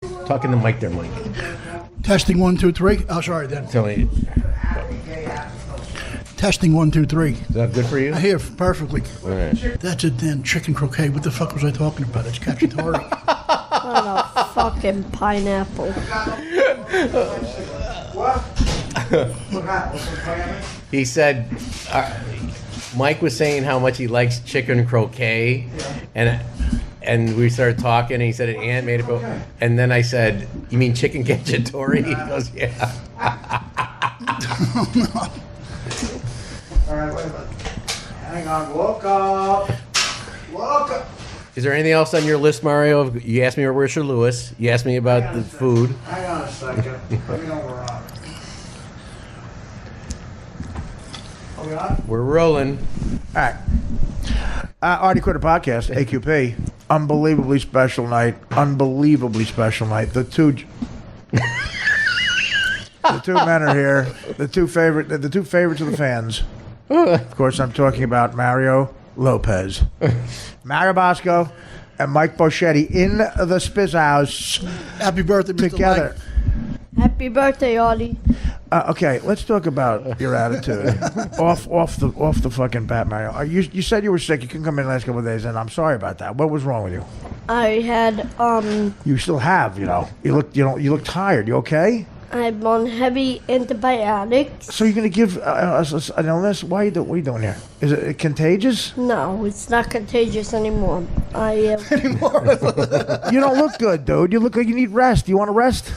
Talking to Mike there, Mike. Testing 1, 2, 3. Oh, sorry, then. Tell me, Testing 1, 2, 3. is that good for you? I hear perfectly. All right. That's it then. Chicken croquet. What the fuck was I talking about? It's cacciatore. What a fucking pineapple. He said, Mike was saying how much he likes chicken croquet, and we started talking, and he said an aunt made it, and then I said, you mean chicken cacciatore? He goes, yeah. All right, wait a minute. Hang on, look up. Look up. Is there anything else on your list, Mario? You asked me about Richard Lewis. You asked me about the food. Hang on a second. Let me know where we're on. Are we on? We're rolling. All right. Artie Quitter Podcast, AQP. Unbelievably special night. Unbelievably special night. The two men are here. The two favorites of the fans. Of course, I'm talking about Mario Lopez, Mario Bosco, and Mike Bochetti in the Spiz House. Happy birthday, Mr. Together. Happy birthday, Artie. Okay, let's talk about your attitude. off the fucking bat, Mario. You said you were sick. You couldn't come in the last couple of days, and I'm sorry about that. What was wrong with you? I had, You still have, you know. You look tired. You okay? I'm on heavy antibiotics. So you're gonna give us an illness? What are you doing here? Is it contagious? No, it's not contagious anymore. I You don't look good, dude. You look like you need rest. Do you want to rest?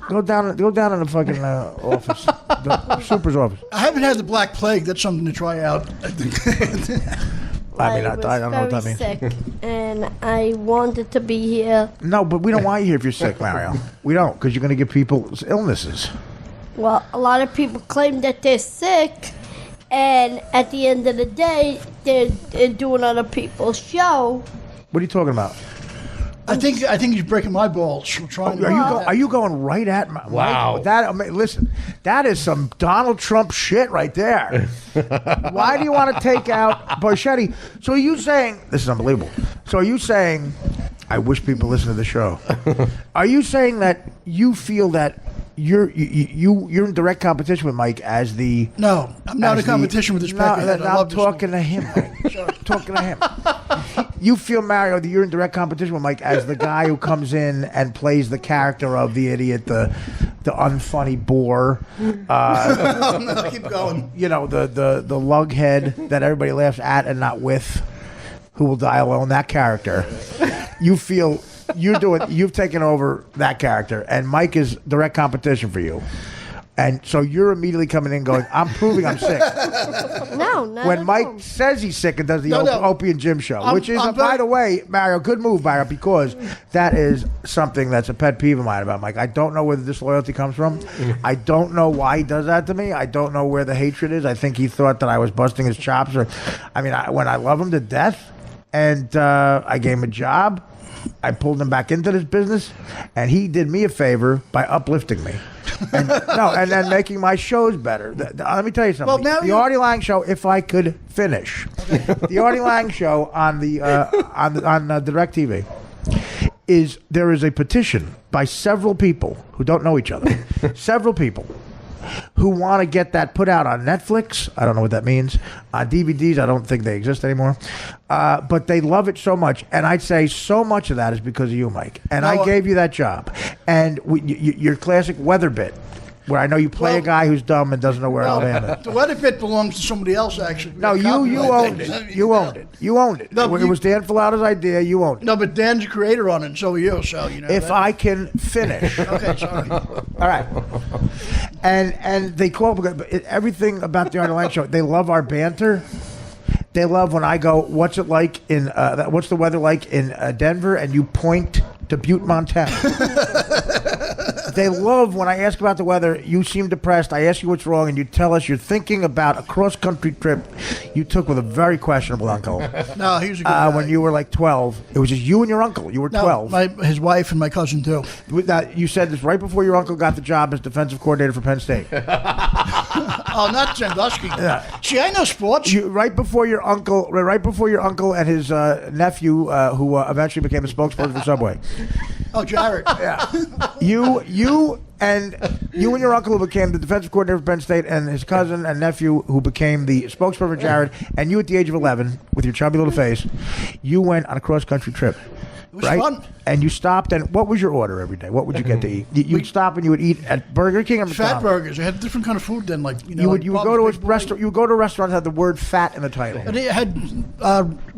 Go down in the fucking office, the super's office. I haven't had the Black Plague. That's something to try out. I think. I was don't know what that very means. sick, and I wanted to be here. No, but we don't want you here if you're sick, Mario. We don't, because you're gonna give people illnesses. Well, a lot of people claim that they're sick, and at the end of the day, they're doing other people's show. What are you talking about? I think he's breaking my balls. We're trying to Are you going right at my... Wow. Listen, that is some Donald Trump shit right there. Why do you want to take out Bochetti? So are you saying... This is unbelievable. So are you saying... I wish people listen to the show. Are you saying that you feel that you're in direct competition with Mike as the... No, I'm not in competition with this pecker. I'm talking to him, Mike. Talking to him. You feel, Mario, that you're in direct competition with Mike as the guy who comes in and plays the character of the idiot, the unfunny bore. No, keep going. You know, the lughead that everybody laughs at and not with, who will die alone, that character. You feel you've taken over that character, and Mike is direct competition for you. And so you're immediately coming in going, I'm proving I'm sick. No, not When at Mike all. says he's sick and does the No. Opie and Jim show, which is, I'm by very- the way, Mario, good move, Mario, because that is something that's a pet peeve of mine about Mike. I don't know where the disloyalty comes from. I don't know why he does that to me. I don't know where the hatred is. I think he thought that I was busting his chops. When I love him to death, and I gave him a job, I pulled him back into this business, and he did me a favor by uplifting me. And then making my shows better. Let me tell you something. Well, now the you- Artie Lang show, if I could finish, the Artie Lang show on the on DirecTV there is a petition by several people who don't know each other, several people who want to get that put out on Netflix. I don't know what that means. On DVDs, I don't think they exist anymore. But they love it so much. And I'd say so much of that is because of you, Mike. And I gave you that job. And your classic weather bit, where I know you play a guy who's dumb and doesn't know where Alabama is. The weather pit belongs to somebody else, actually. No, you owned it. You owned it. You owned it. No, It was Dan Filato's idea. You owned it. No, but Dan's a creator on it, and so are you. So you know. If that. I can finish. Okay, sorry. All right. And they call everything about the Artie Lang show. They love our banter. They love when I go, what's it like in, what's the weather like in Denver? And you point to Butte, Montana. They love when I ask about the weather. You seem depressed. I ask you what's wrong, and you tell us you're thinking about a cross-country trip you took with a very questionable uncle. No, he was a good guy. When you were like 12. It was just you and your uncle. You were 12. His wife and my cousin, too. You said this right before your uncle got the job as defensive coordinator for Penn State. Oh, not Sandusky. Yeah. See, I know sports. Right before your uncle and his nephew, who eventually became a spokesperson for Subway. Oh, Jared. Yeah. You and your uncle who became the defensive coordinator of Penn State, and his cousin and nephew who became the spokesperson for Jared, and you at the age of 11 with your chubby little face, you went on a cross country trip. It was right? fun. And you stopped, and what was your order every day? What would you get to eat? You'd stop and you would eat at Burger King or McDonald's? Fat burgers. They had different kind of food then, like You would go to a restaurant. You would go to a restaurant that had the word "fat" in the title. And they had.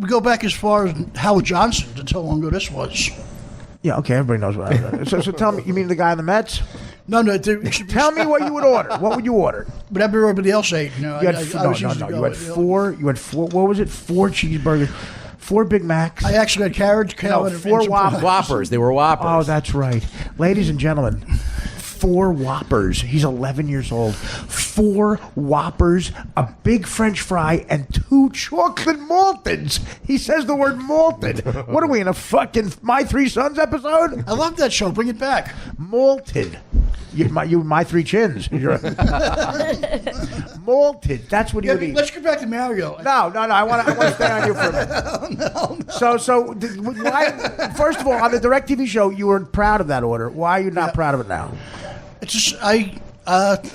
We go back as far as Howard Johnson. That's how long ago this was. Yeah, okay, everybody knows what I was. So tell me, you mean the guy in the Mets? No. Tell me what you would order. What would you order? Whatever everybody else ate. You know, You had no. You had four. You had four. What was it? 4 cheeseburgers, 4 Big Macs. I actually had carrots, No, and 4 some Whoppers. Whoppers. They were Whoppers. Oh, that's right, ladies and gentlemen. 4 Whoppers. He's 11 years old. 4 Whoppers, a big French fry, and 2 chocolate Maltons. He says the word malted. What are we in a fucking My Three Sons episode? I love that show. Bring it back. Malted. My 3 chins. Malted. That's what you would eat. Let's get back to Mario. No. I want to stay on you for a minute. No. So, why? First of all, on the DirecTV show, you were proud of that order. Why are you not proud of it now? It's just I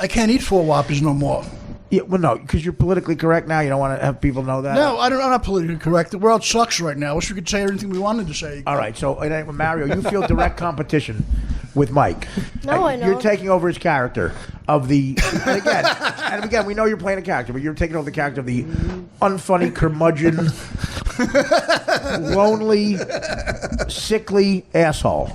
can't eat 4 Whoppers no more. Yeah, well, no, because you're politically correct now. You don't want to have people know that. No, I'm not politically correct. The world sucks right now. I wish we could say everything we wanted to say. All right, so Mario, you feel direct competition with Mike. No, I know. You're taking over his character of the. And again, we know you're playing a character, but you're taking over the character of the unfunny, curmudgeon, lonely, sickly asshole,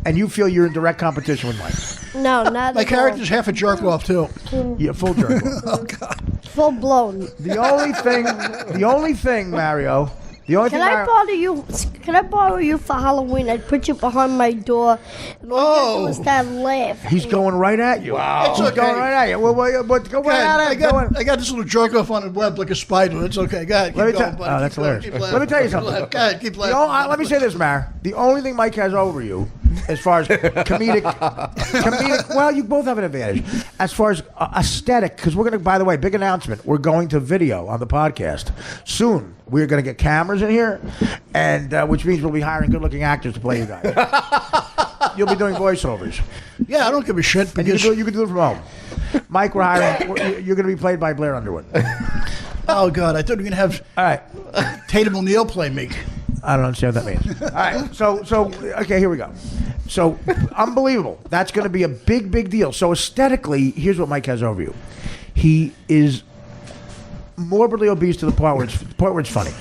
and you feel you're in direct competition with Mike. No, not My at all. character's half a jerk off too. Yeah, full jerk. Oh God. Full blown. The only thing, Mario. The only Can thing I borrow you? Can I borrow you for Halloween? I'd put you behind my door, and all you do is that laugh. He's going right at you. Wow. It's He's okay. going right at you. Well, go right at it. I got this little jerk off on the web like a spider. It's okay. Go ahead. Let me Keep going, buddy. oh, that's Keep going, hilarious. keep laughing. Let me tell you Keep something. laughing. Go ahead. Keep The laughing. let me say this, Mar. The only thing Mike has over you, as far as comedic, well, you both have an advantage. As far as aesthetic, because we're going to, by the way, big announcement. We're going to video on the podcast soon. We're going to get cameras in here, and which means we'll be hiring good-looking actors to play you guys. You'll be doing voiceovers. Yeah, I don't give a shit. And you Because, can do it from home. Mike, we're hiring. You're going to be played by Blair Underwood. oh God, I thought you were gonna have All right. Tatum O'Neal play me. I don't understand what that means. All right, so okay, here we go. So unbelievable. That's going to be a big deal. So aesthetically, here's what Mike has over you. He is morbidly obese to the point where it's funny.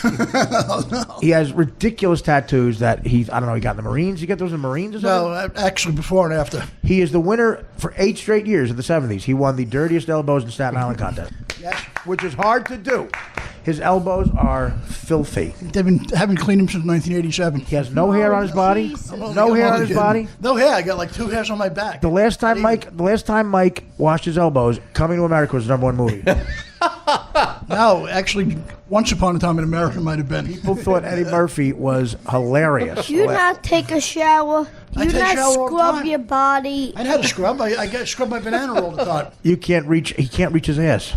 Oh, no. He has ridiculous tattoos that he got in the Marines. You get those in the Marines or something? No, actually, before and after. He is the winner for 8 straight years in the 70s. He won the dirtiest elbows in Staten Island contest, Yes. which is hard to do. His elbows are filthy. Haven't cleaned him since 1987. He has no hair on his body. Jesus. No hair on his body. No hair. I got like 2 hairs on my back. The last time Mike washed his elbows, Coming to America was the #1 movie. No, actually, Once Upon a Time in America might have been. People thought Eddie Murphy was hilarious. You not take a shower. I You take a not shower all the scrub time. your body. I had a scrub. I got scrub my banana all the time. He can't reach his ass.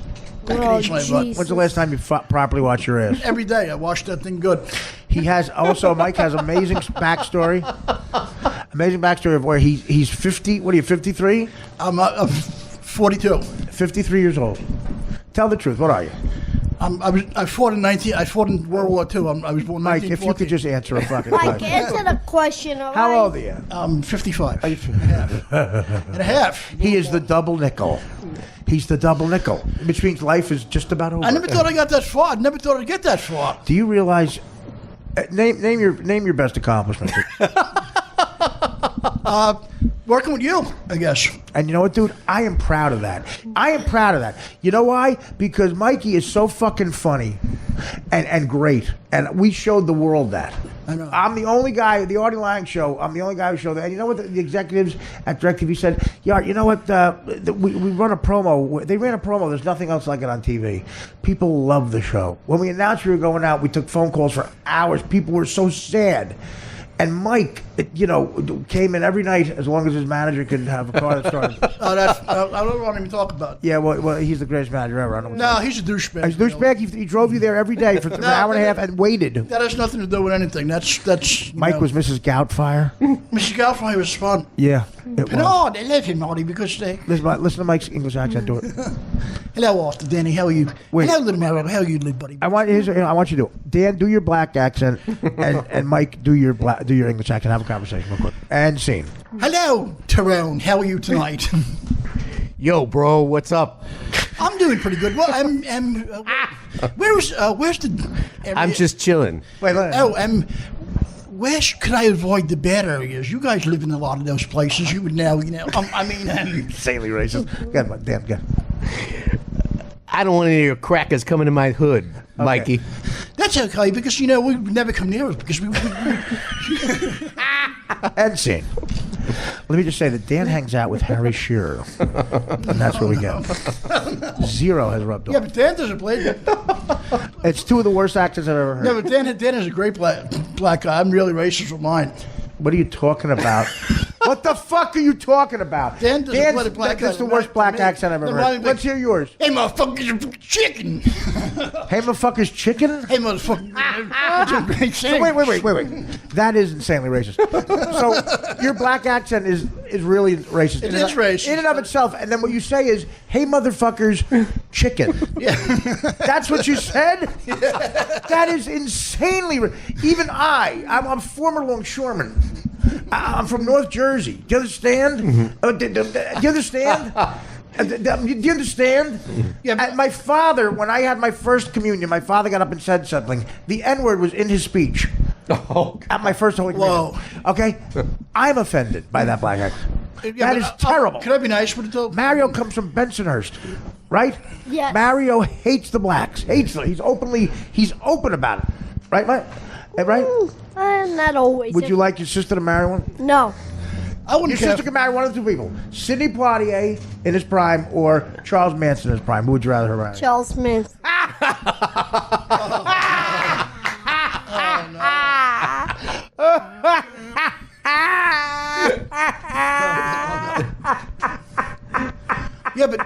Oh, eat my butt. Jesus. When's the last time you properly washed your ass? Every day I wash that thing good. He has also, Mike has amazing backstory. Amazing backstory of where he's 50. What are you, 53? I'm 42. 53 years old. Tell the truth. What are you? I fought in World War II. I was born in Mike, if you 1914. could just answer a fucking Mike, question. answer the question, all right? How old are you? I'm 55. And a half. He is the double nickel. He's the double nickel, which means life is just about over. I never thought I got that far. I never thought I'd get that far. Do you realize? Name your best accomplishment. Working with you, I guess. And you know what, dude? I am proud of that. You know why? Because Mikey is so fucking funny and great. And we showed the world that. I know. I'm the only guy, the Artie Lang show, I'm the only guy who showed that. And you know what the executives at DirecTV said? Yeah, you know what? We run a promo. They ran a promo. There's nothing else like it on TV. People love the show. When we announced we were going out, we took phone calls for hours. People were so sad. And Mike, came in every night as long as his manager could have a car that started. Oh, I don't want to even talk about it. Yeah, well, he's the greatest manager ever. I don't know. No, he's a douchebag. He's a douchebag. He drove you there every day for an hour and a half and waited. That has nothing to do with anything. That's Mike was Mrs. Goutfire. Mrs. Galfrey was fun. Yeah, it was. No, they love him, Marty, because they. Listen to Mike's English accent. Do it. Hello, Arthur, Danny. How are you? Wait. Hello, little Mary. How are you, little buddy? I want you to do it. Dan, do your black accent, and Mike, do your English accent. Have a conversation real quick. And scene. Hello, Tyrone. How are you tonight? Yo, bro, what's up? I'm doing pretty good. Well, where's the? I'm just chilling. Wait. Where could I avoid the bad areas? You guys live in a lot of those places. You would know. Insanely racist. Go ahead, Dan. Go ahead. I don't want any of your crackers coming in my hood, Mikey. That's okay because we would never come near us because we. End scene. Let me just say that Dan hangs out with Harry Shearer, and that's where we go. Zero has rubbed off. Yeah, but Dan doesn't play. It's two of the worst accents I've ever heard. Yeah, but Dan is a great black guy. I'm really racist with mine. What are you talking about? What the fuck are you talking about? Dan doesn't play the black That's the guy. worst black accent I've ever heard. Let's hear yours. Hey, motherfuckers, chicken. Hey, motherfuckers, chicken? Hey, motherfucker. That's a great So wait. That is insanely racist. So your black accent is really racist. It is racist. In and of itself. And then what you say is, hey, motherfuckers, chicken. Yeah. That's what you said? That is insanely Even I'm former longshoreman. I'm from North Jersey. Do you understand? Do you understand? Do you understand? Yeah, My father, when I had my first communion, my father got up and said something. The N-word was in his speech. Oh, At my first Holy Communion. Whoa. Okay? I'm offended by that black accent. That is terrible. Can I be nice with it though? Mario comes from Bensonhurst, right? Yes. Mario hates the blacks. Hates them. He's open about it. Right, Mike? Right? Not always. Would you like your sister to marry one? No. I wouldn't Your care. sister could marry one of the two people. Sidney Poitier in his prime or Charles Manson in his prime. Who would you rather her marry? Charles Manson. Yeah, but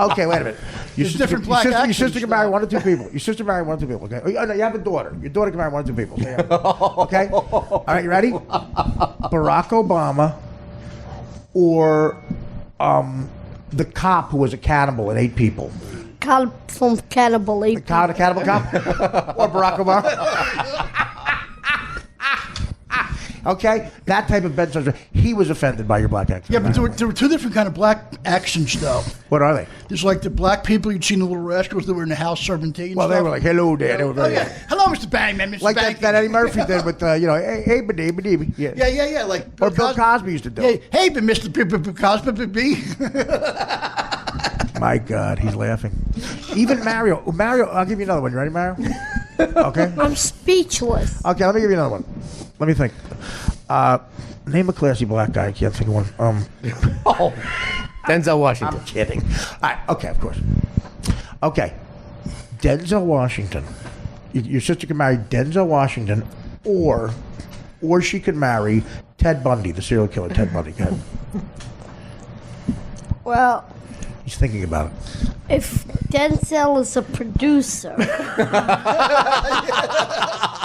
Okay, wait a minute. There's different black your accents, sister can marry though. one or two people. Your sister can marry one or two people. Okay. Oh, no, you have a daughter. Your daughter can marry one or two people. So okay. All right, you ready? Barack Obama or the cop who was a cannibal and ate people. Cop from Cannibal Ape. Cannibal cop or Barack Obama. Okay, that type of Ben Stiller. He was offended by your black accent. yeah, but there were two different kind of black accents though. What are they? There's like the black people you'd seen the Little Rascals that were in the house serving tea. And Well, stuff. they were like, "Hello, Dan." They were Oh very yeah, hello, Mr. Bangman, Mr. like Bangman. that Eddie Murphy did with hey, badee. Yeah. Yeah, like Or Bill Cosby used to do. Yeah, hey, but Mr. Cosby. My God, he's laughing. Even Mario, I'll give you another one. You ready, Mario? Okay. I'm speechless. Okay, let me give you another one. Let me think. Name a classy black guy. I can't think of one. oh. Denzel Washington. I'm kidding. All right, okay, of course. Okay. Denzel Washington. Your sister can marry Denzel Washington, or she could marry Ted Bundy, the serial killer. Ted Bundy. Go ahead. Well, He's thinking about it. if Denzel is a producer,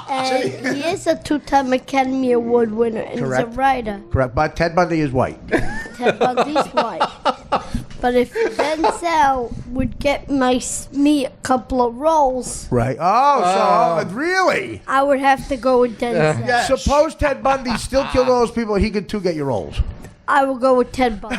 and he is a two-time Academy Award winner, and he's a Correct. writer, Correct, but Ted Bundy is white. Ted Bundy's wife. But if Denzel would get me a couple of roles, Right. Oh, so really? I would have to go with Denzel. Yes. Suppose Ted Bundy still killed all those people, and he could too get your roles. I will go with Ted Bundy.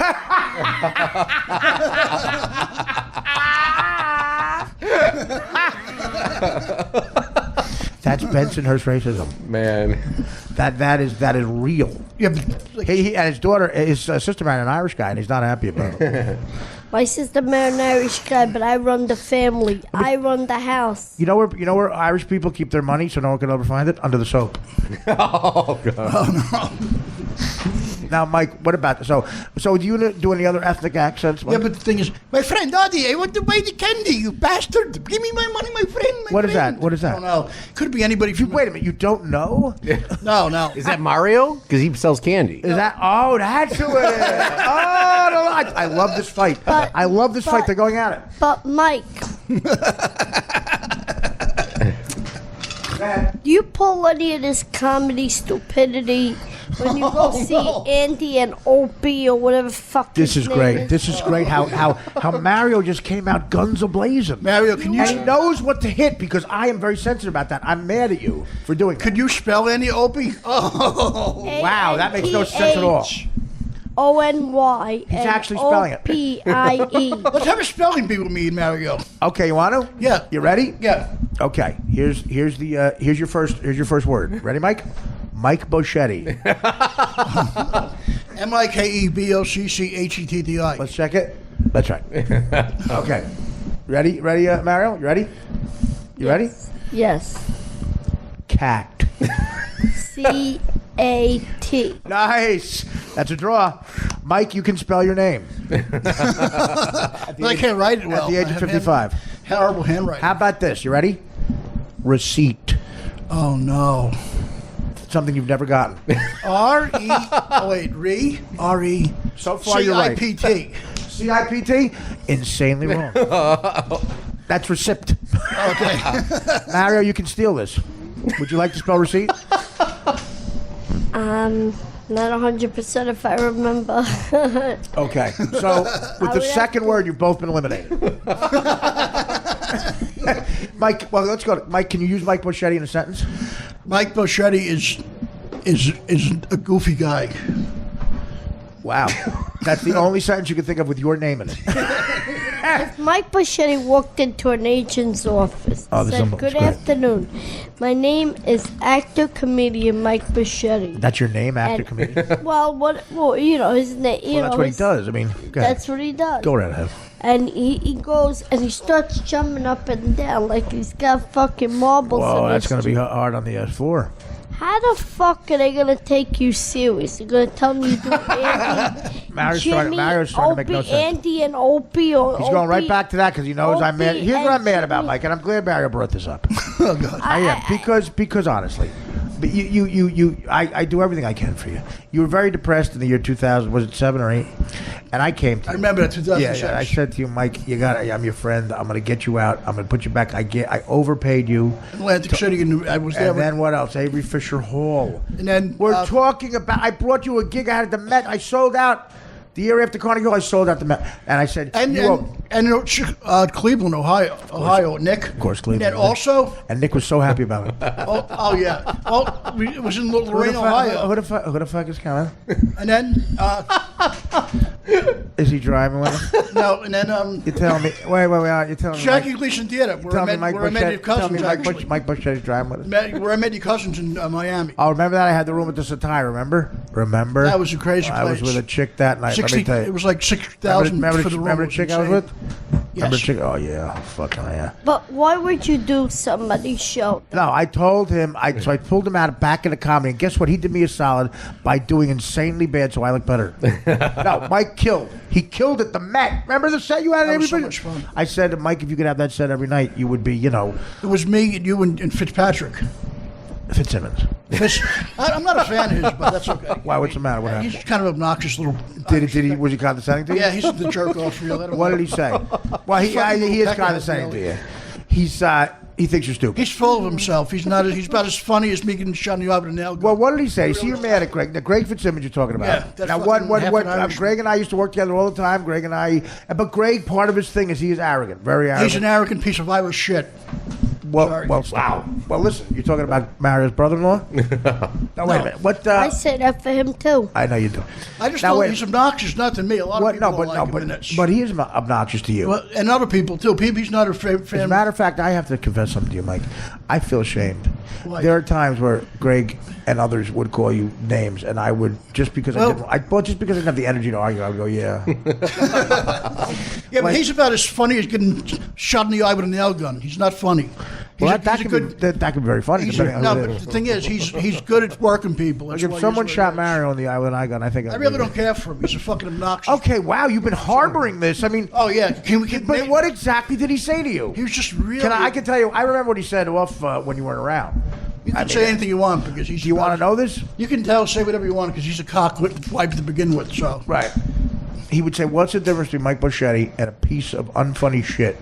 That's Bensonhurst racism. Man. That is real. Yeah, but like, He and his daughter, his sister married an Irish guy, and he's not happy about it. My sister married an Irish guy, but I run the family. I run the house. You know where Irish people keep their money so no one can ever find it? Under the soap. Oh, God. Now, Mike, what about so do you do any other ethnic accents? Mike? Yeah, but the thing is, my friend Audie, I want to buy the candy, you bastard. Give me my money, my friend. What is that? What is I that? don't know. Could be anybody from... Wait a minute, you don't know? No. Is that Mario? Because he sells candy. Is that? Oh, that's who it is. Oh, no, I love this fight. I love this fight. They're going at it. But Mike, do you pull any of this comedy stupidity when you go see Andy and Opie or whatever fuck This his is name great. is? This is great. How Mario just came out guns a-blazing. Mario, can you... And he knows what to hit because I am very sensitive about that. I'm mad at you for doing that. Could you spell any Opie? Oh. Wow, that makes no sense at all. Ony. He's actually spelling it. Opie. Let's have a spelling bee with me and Mario. Okay, you want to? Yeah. You ready? Yeah. Okay. Here's your first word. Ready, Mike? Mike Bochetti. MikeBocchetti. Let's check it. That's right. Okay. Ready, Mario? You ready? You ready? Yes. Cat. C-A-T. Nice. That's a draw. Mike, you can spell your name. But I can't write it well. At the age I of have 55. Horrible handwriting. How about this? You ready? Receipt. Oh, no. Something you've never gotten. R-E... Oh, wait. R-E... So far, you're right. C-I-P-T. C-I-P-T? Insanely wrong. That's receipt. Okay. Mario, you can steal this. Would you like to spell receipt? Not 100% if I remember. Okay. So, with the second word, you've both been eliminated. Mike, well, let's go. Mike, can you use Mike Bochetti in a sentence? Mike Bochetti is a goofy guy. Wow. That's the only sentence you can think of with your name in it. If Mike Bochetti walked into an agent's office and said, "Good afternoon, my name is actor-comedian Mike Bochetti." That's your name, actor, comedian? Well, you know, his name. That's what he does. I mean, go ahead. That's what he does. Go right ahead. And he goes and he starts jumping up and down like he's got fucking marbles in Whoa, his that's going to be hard on the floor. How the fuck are they gonna take you serious? They're gonna tell me you do Andy, Mario's Jimmy, trying to make no Opie, sense. Andy and Opie, or He's going right Opie- back to that because he knows I'm mad. Opie Here's what I'm mad and about, Jimmy. Mike, and I'm glad Mario brought this up. Oh, God. I am because honestly, but I do everything I can for you. You were very depressed in the year 2000. Was it 7 or 8? And I came to you. I remember that 2006. Yeah, I said to you, Mike, I'm your friend. I'm going to get you out. I'm going to put you back. I overpaid you. Atlantic City, and I was there. And then what else? Avery Fisher Hall. And then We're talking about. I brought you a gig. I had at the Met. I sold out. The year after Carnegie Hall, I sold out the Met. And I said, Cleveland, Ohio, Nick. Of course, Cleveland. And then also, and Nick was so happy about it. oh yeah, it was in Lorraine, Ohio. Who the fuck is coming? And then, Is he driving with us? no, and then You telling me? Wait. You're telling me? Jackie Gleason Theater, where I met your cousins. Actually, Mike Bochetti's driving with us. where I met your cousins in Miami. Oh, remember that? I had the room at the Satai. Remember? That was a crazy I was place. with a chick that night. Let me tell you. It was like 60,000 Remember for the room. the chick I was with? Remember the Yes. chick? Oh yeah, fucking yeah. But why would you do somebody's show? No, I told him. So I pulled him out back into comedy, and guess what? He did me a solid by doing insanely bad, so I look better. No, Mike killed. He killed at the Met. Remember the set you had? That was so Everybody. much fun. I said to Mike, if you could have that set every night, you would be, It was me and you and Fitzpatrick. Fitzsimmons. I'm not a fan of his, but that's okay. Why? What's the matter? What happened? He's kind of obnoxious little. Did he? Was he condescending to you? Yeah, he's the jerk off real. What did he say? Well, he is condescending to you. He thinks you're stupid. He's full of himself. He's not. He's about as funny as me getting shot in the eye with a nail gun. Well, what did he say? See, you're mad at Greg. Now, Greg Fitzsimmons you're talking about. Yeah, that's now, fucking half an Irishman. Greg and I used to work together all the time. But Greg, part of his thing is he is arrogant, very arrogant. He's an arrogant piece of Irish shit. Sorry. Wow. Well, listen, you're talking about Mario's brother-in-law? No, wait a minute. What? I say that for him too. I know you do. I just Now, know wait. he's obnoxious, not to me. A lot of people don't like him. And it's- but he is obnoxious to you. well, and other people too. He's not a fan. As a matter of fact, I have to confess something to you, Mike. I feel ashamed. Why? There are times where Greg and others would call you names, and I would just because I didn't have the energy to argue. I would go, yeah. Yeah, but he's about as funny as getting shot in the eye with a nail gun. He's not funny. Well, He's that a could good. that could be very funny. He's depending on no, who it but is. the thing is, he's good at working people. Like That's if why someone he's shot what he is. Mario in the eye with an eye gun, I think I really don't care for him. He's a fucking obnoxious. Okay, wow, you've been harboring this. I mean, Oh yeah. Can we? but what exactly did he say to you? He was just really. I can tell you. I remember what he said off when you weren't around. You can say anything you want because he's. Do you want to know this? You can say whatever you want because he's a cockwipe to begin with. So. Right. He would say, "What's the difference between Mike Bochetti and a piece of unfunny shit?"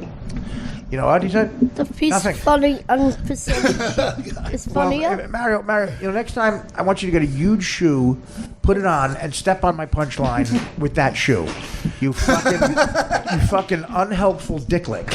You know what he said? The piece Nothing. funny unpercentage is funnier. Well, Mario, next time I want you to get a huge shoe, put it on, and step on my punchline with that shoe. You fucking unhelpful dicklick.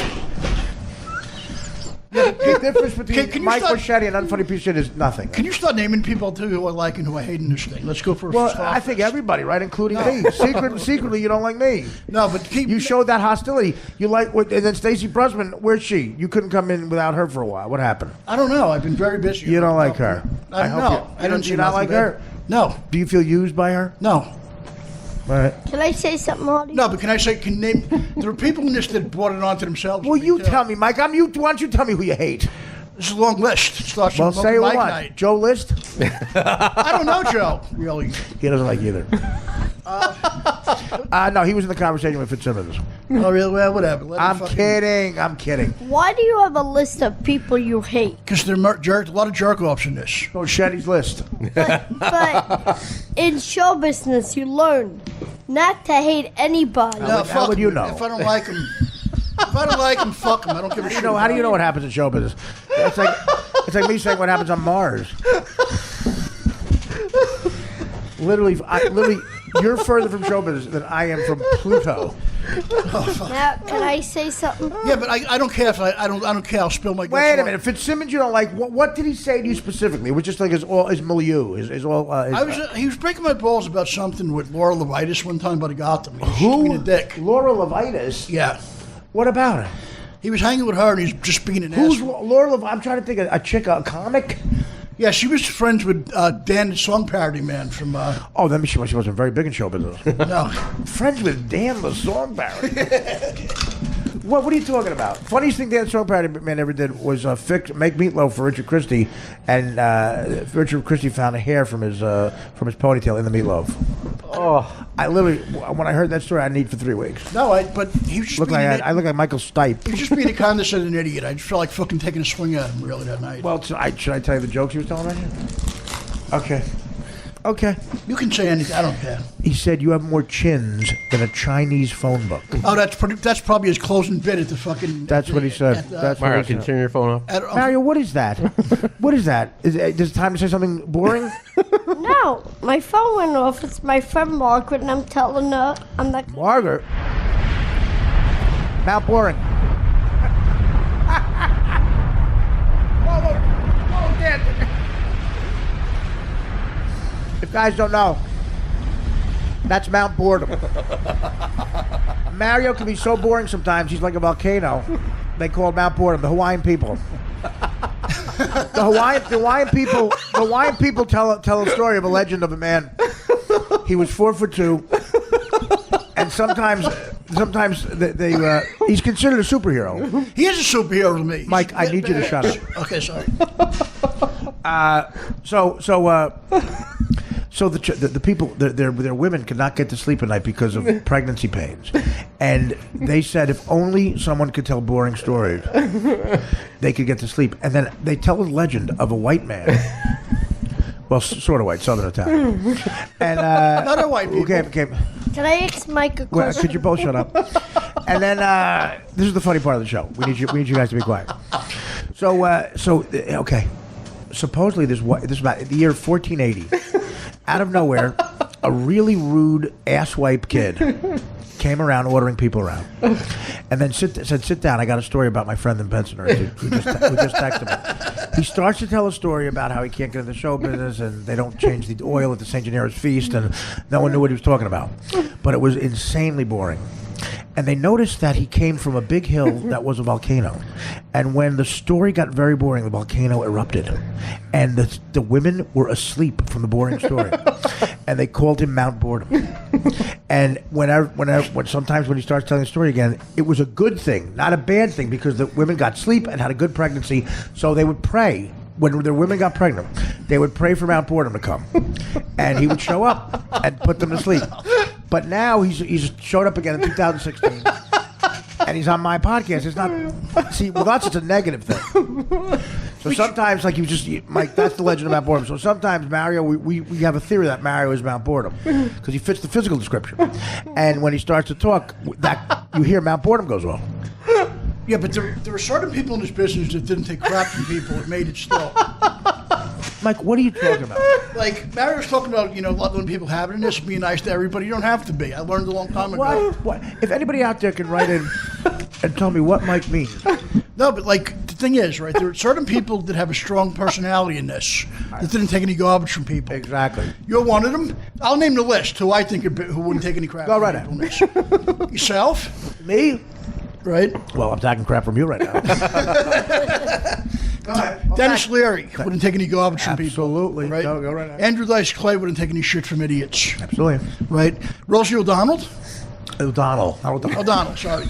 The difference between Can you Mike start- Bochetti and unfunny piece of shit is nothing. Can you start naming people too who I like and who I hate in this thing? Let's go for a Well, start I think first. everybody, right, including me. Secretly, you don't like me. No, but keep. You showed that hostility. You like, and then Stacey Brusman, where's she? You couldn't come in without her for a while. What happened? I don't know. I've been very busy. You don't like her. I hope know. you- I don't you see not nothing like bad. her? No, Do you feel used by her? no, All right. Can I say something, Hardy? no. But can I say? Can name? There are people in this that brought it onto themselves. Well, you too. tell me, Mike. Why don't you tell me who you hate? This is a long list. It starts Well, from say Mike what? night. Joe List? I don't know Joe. Really? He doesn't like either. No, he was in the conversation with Fitzsimmons. Oh, really? Well, whatever. I'm kidding. I'm kidding. Why do you have a list of people you hate? Because there are a lot of jerk offs in this. Bochetti's list. But in show business, you learn not to hate anybody. No, how would fuck you him. know? If I don't like him, fuck him. I don't give a shit. How do you know what happens in show business? It's like me saying what happens on Mars. Literally, you're further from show business than I am from Pluto. Now, can I say something? Yeah, but I don't care if I don't care. I'll spill my. guts Wait a all- minute, Fitzsimmons, you don't like. What did he say to you specifically? It was just like his milieu. His He was breaking my balls about something with Laura Levitas one time, but I got them. He was just being a dick. Laura Levitas. Yeah. What about her? He was hanging with her and he's just being an Who's asshole. Laura Levitas? I'm trying to think of a chick, a comic. Yeah, she was friends with Dan, the song parody man from. Oh, then she wasn't very big in show business. No. Friends with Dan, the song parody. What are you talking about? Funniest thing Dan the Song Parody Man ever did was make meatloaf for Richard Christie, and Richard Christie found a hair from his ponytail in the meatloaf. Oh, I literally, when I heard that story, I'd eat for 3 weeks. No, but he was just being I look like Michael Stipe. he was just being a condescending idiot. I just felt like fucking taking a swing at him really that night. Well, should I tell you the jokes he was telling on you? Okay. You can say anything. I don't care. He said you have more chins than a Chinese phone book. Oh, that's probably his closing bit at the fucking. That's what he said. at, That's what Mario, he can you said. turn your phone off? Mario, what is that? What is that? Is it time to say something boring? No, my phone went off. It's my friend Margaret, and I'm telling her I'm not. Margaret. Mount Boring. Whoa, Dad. If guys don't know, that's Mount Boredom. Mario can be so boring sometimes, he's like a volcano. They call Mount Boredom, the Hawaiian people. The Hawaiian people tell a story of a legend of a man. He was 4'2", and sometimes he's considered a superhero. He is a superhero to me. Mike, I need you to shut up. Okay, sorry. So the people, their women could not get to sleep at night because of pregnancy pains, and they said if only someone could tell boring stories, they could get to sleep. And then they tell a legend of a white man, well, sort of white, southern Italian, and Not a white people. Okay. Can I ask Mike a Well, question? could you both shut up? And then this is the funny part of the show. We need you guys to be quiet. So okay. Supposedly this is about the year 1480. Out of nowhere, a really rude asswipe kid came around ordering people around, and then said, "Sit down. I got a story about my friend in Pensioners who just texted me." He starts to tell a story about how he can't get into show business, and they don't change the oil at the St. Genera's feast, and no one knew what he was talking about. But it was insanely boring. And they noticed that he came from a big hill that was a volcano. And when the story got very boring, the volcano erupted, and the women were asleep from the boring story, and they called him Mount Boredom. And sometimes when he starts telling the story again, it was a good thing, not a bad thing, because the women got sleep and had a good pregnancy, so they would pray. When their women got pregnant, they would pray for Mount Boredom to come, and he would show up and put them to sleep. But now he's showed up again in 2016. And he's on my podcast. It's not. See, with us, it's a negative thing. So sometimes, like Mike, that's the legend of Mount Boredom. So sometimes Mario, we have a theory that Mario is Mount Boredom because he fits the physical description. And when he starts to talk, that you hear Mount Boredom goes well. Yeah, but there are certain people in this business that didn't take crap from people that made it still. Mike, what are you talking about? Like, Mario's talking about, letting people have it in this, being nice to everybody. You don't have to be. I learned a long time ago. What? If anybody out there can write in and tell me what Mike means. No, but, the thing is, right, there are certain people that have a strong personality in this that didn't take any garbage from people. Exactly. You're one of them. I'll name the list who I think who wouldn't take any crap Go from right people in this. Yourself. Me? Right? Well, I'm taking crap from you right now. Dennis Leary wouldn't take any garbage from people. Absolutely. Right? Go right ahead. Andrew Dice Clay wouldn't take any shit from idiots. Absolutely. Right? Rosie O'Donnell? O'Donnell, sorry.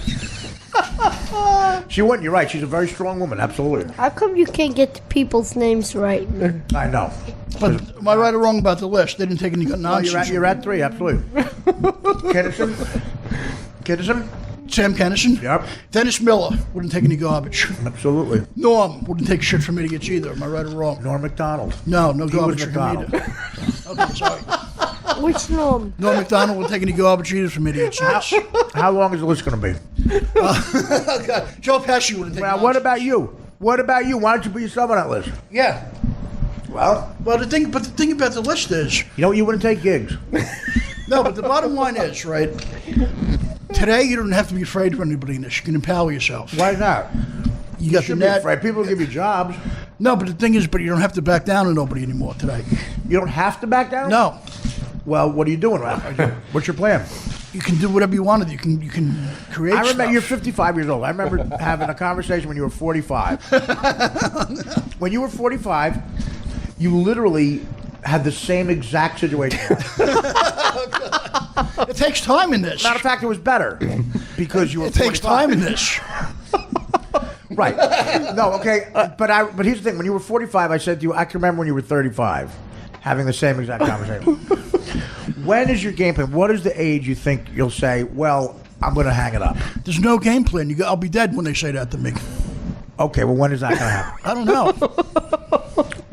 She wouldn't. You're right. She's a very strong woman. Absolutely. How come you can't get the people's names right? I know. But am I right or wrong about the list? They didn't take any nonsense. You're at 3. Absolutely. Kennison? Sam Kennison? Yep. Dennis Miller wouldn't take any garbage. Absolutely. Norm wouldn't take shit from idiots either. Am I right or wrong? Norm MacDonald. No He garbage was from him McDonald. either. Okay, sorry. Which Norm? Norm MacDonald wouldn't take any garbage either from idiots. How long is the list going to be? Joe Pesci wouldn't take Well, nonsense. what about you? Why don't you put yourself on that list? Yeah. Well, the thing about the list is, you know what? You wouldn't take gigs. no, but the bottom line is, right, today you don't have to be afraid of anybody in this. You can empower yourself. Why not? You got the Should be net. afraid. People give you jobs. No, but the thing is, you don't have to back down to nobody anymore today. You don't have to back down? No. Well, what are you doing, Ralph? What's your plan? You can do whatever you want. You can create I remember stuff. you're 55 years old. I remember having a conversation when you were 45. When you were 45, you literally had the same exact situation. It takes time in this. Matter of fact, it was better because you were It takes 45. time in this. Right. No, okay. But here's the thing. When you were 45, I said to you, I can remember when you were 35, having the same exact conversation. When is your game plan? What is the age you think you'll say, well, I'm going to hang it up? There's no game plan. I'll be dead when they say that to me. Okay, well, when is that going to happen? I don't know.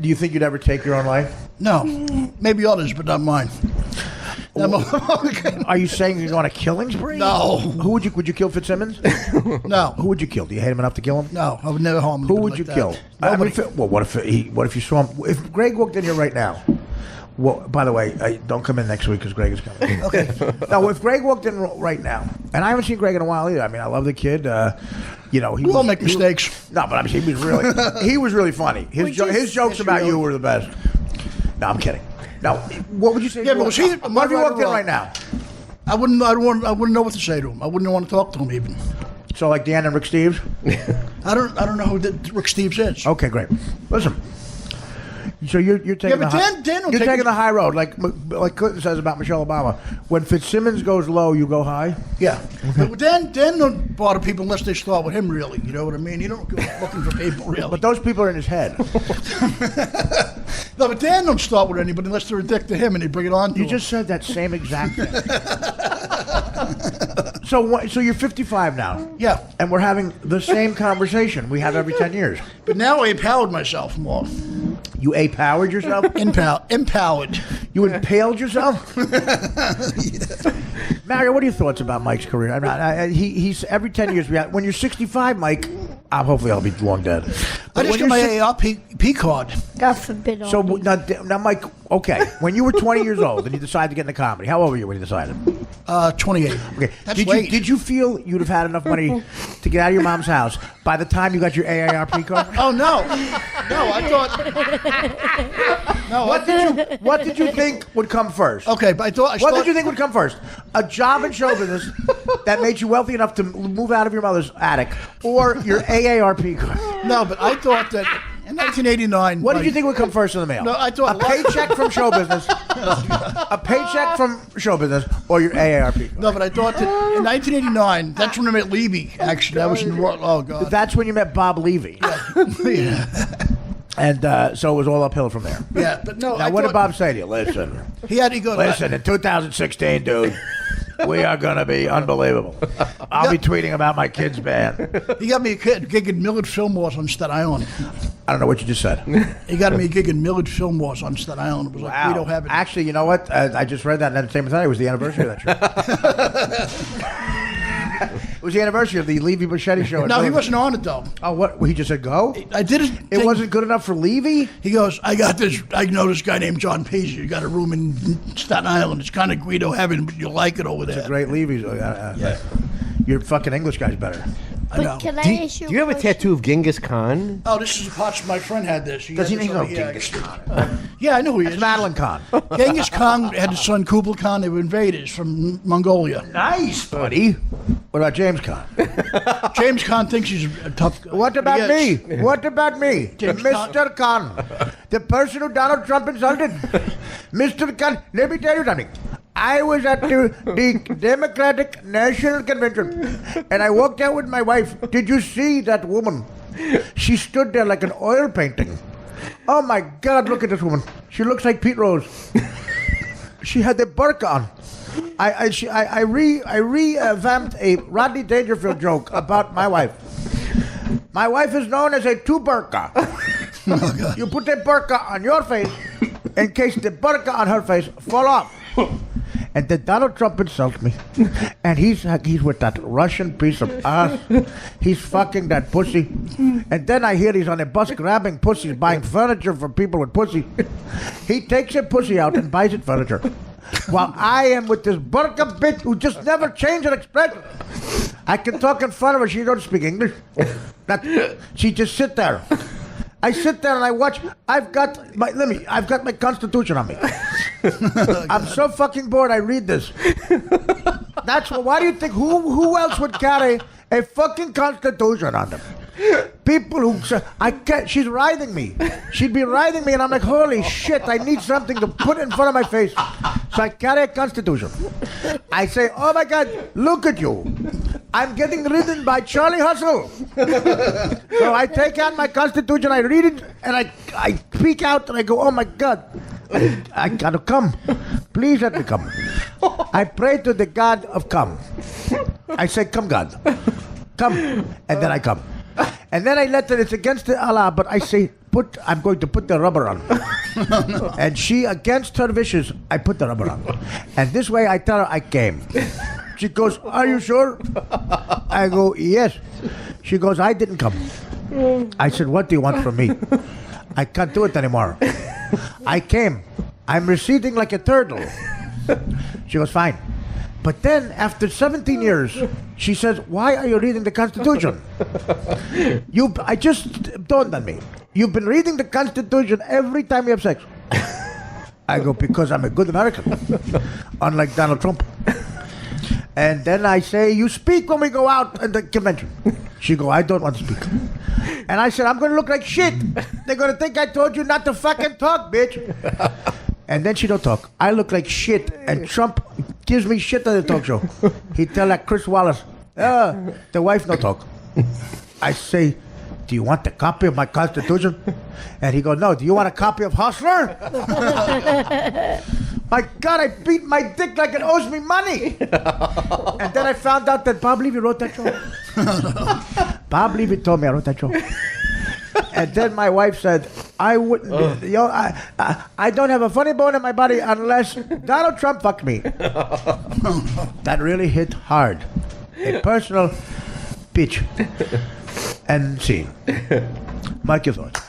Do you think you'd ever take your own life? No. Maybe others, but not mine. Are you saying you're on a killing spree? No. Who would you kill Fitzsimmons? No. Who would you kill? Do you hate him enough to kill him? No, I would never harm Who anybody would like you that. kill? Nobody. What if you saw him? If Greg walked in here right now. Well, by the way, don't come in next week because Greg is coming. Okay. No, if Greg walked in right now, and I haven't seen Greg in a while either. I mean, I love the kid. We all make mistakes. No, but I mean, he was really funny. His jokes about you were the best. No, I'm kidding. No, what would you say? Yeah, but was he- What if he walked in right now? I wouldn't know what to say to him. I wouldn't want to talk to him even. So like Dan and Rick Steves? I don't know who Rick Steves is. Okay, great. Listen. So you're taking but Dan will you're take taking it- the high road, like Clinton says about Michelle Obama. When Fitzsimmons goes low, you go high. Yeah. But Dan don't bother people unless they start with him, really. You know what I mean? You don't go looking for people, really. But those people are in his head. No, but Dan don't start with anybody unless they're a dick to him and they bring it on to You him. just said that same exact thing. So you're 55 now. Yeah. And we're having the same conversation we have every 10 years. But now I empowered myself more. You A-powered yourself? Empowered. You impaled yourself? Mario, what are your thoughts about Mike's career? He's every 10 years. When you're 65, Mike, hopefully I'll be long dead. I just got my AARP card. God forbid. So now, Mike, Okay, when you were 20 years old and you decided to get into comedy, how old were you when you decided? 28. Okay, That's late. did you feel you'd have had enough money to get out of your mom's house by the time you got your AARP card? Oh no, I thought. No, What did you think would come first? Okay, but What did you think would come first? A job in show business that made you wealthy enough to move out of your mother's attic, or your AARP card? No, but I thought that in 1989. What did you think would come first in the mail? No, I thought a paycheck from show business, a paycheck from show business, or your AARP card. No, but I thought that in 1989. That's when I met Levy. Actually, that was in. Oh God. That's when you met Bob Levy. Yeah. And so it was all uphill from there. Yeah, but no. Now, what did Bob say to you? Listen. He had to go. Listen, in 2016, dude, we are going to be unbelievable. I'll be tweeting about my kids' band. He got me a gig in Millard Film Wars on Staten Island. I don't know what you just said. He got me a gig in Millard Film Wars on Staten Island. It was like, we don't have it. Actually, you know what? I just read that in Entertainment Tonight. It was the anniversary of that show. It was the anniversary of the Levy Bochetti show. No, he wasn't on it, though. Oh, what? He just said go? I did it. It wasn't good enough for Levy? He goes, I know this guy named John Paisley. You got a room in Staten Island. It's kind of Guido heaven, but you'll like it over there. It's a great Levy. Yeah. Your fucking English guy's better. I know. But can I ask you Do you have a question? tattoo of Genghis Khan? Oh, this is a pot. My friend had this. Does he had this know over here. Genghis Khan? Yeah, I know who he It's is. Madeline Khan. Genghis Khan had his son Kublai Khan. They were invaders from Mongolia. Nice, buddy. What about James Khan? James Khan thinks he's a tough guy. What about He me? is. What about me? James Mr. Khan. The person who Donald Trump insulted. Mr. Khan, let me tell you something. I was at the Democratic National Convention, and I walked out with my wife. Did you see that woman? She stood there like an oil painting. Oh my God, look at this woman. She looks like Pete Rose. She had the burqa on. I revamped a Rodney Dangerfield joke about my wife. My wife is known as a two burqa. You put a burqa on your face in case the burqa on her face fall off. And then Donald Trump insults me. And he's with that Russian piece of ass. He's fucking that pussy. And then I hear he's on a bus grabbing pussies, buying furniture for people with pussy. He takes a pussy out and buys it furniture. While I am with this burqa bitch who just never changed her expression. I can talk in front of her. She don't speak English. She just sit there. I sit there and I watch. I've got my Constitution on me. I'm so fucking bored. I read this. Why do you think who else would carry a fucking Constitution on them? People who say, I can't. She's writhing me. She'd be writhing me, and I'm like, holy shit! I need something to put in front of my face. So I carry a Constitution. I say, oh my God, look at you. I'm getting ridden by Charlie Hustle. So I take out my Constitution, I read it, and I peek out, and I go, oh my God, I gotta come. Please let me come. I pray to the God of come. I say, come God. Come. And then I come. And then I let it, it's against the Allah, but I say, I'm going to put the rubber on. And she, against her wishes, I put the rubber on. And this way I tell her I came. She goes, are you sure? I go, yes. She goes, I didn't come. I said, what do you want from me? I can't do it anymore. I came. I'm receding like a turtle. She goes, fine. But then, after 17 years, she says, why are you reading the Constitution? I just dawned on me. You've been reading the Constitution every time you have sex. I go, because I'm a good American. Unlike Donald Trump. And then I say, you speak when we go out at the convention. She go, I don't want to speak. And I said, I'm going to look like shit. They're going to think I told you not to fucking talk, bitch. And then she don't talk. I look like shit. And Trump gives me shit on the talk show. He tell like Chris Wallace, the wife no talk. I say, do you want a copy of my Constitution? And he goes, no. Do you want a copy of Hustler? My God, I beat my dick like it owes me money. And then I found out that Bob Levy wrote that show. Bob Levy told me I wrote that show. And then my wife said, I wouldn't, I don't have a funny bone in my body unless Donald Trump fucked me. That really hit hard. A personal bitch. And scene. Mike, your thoughts.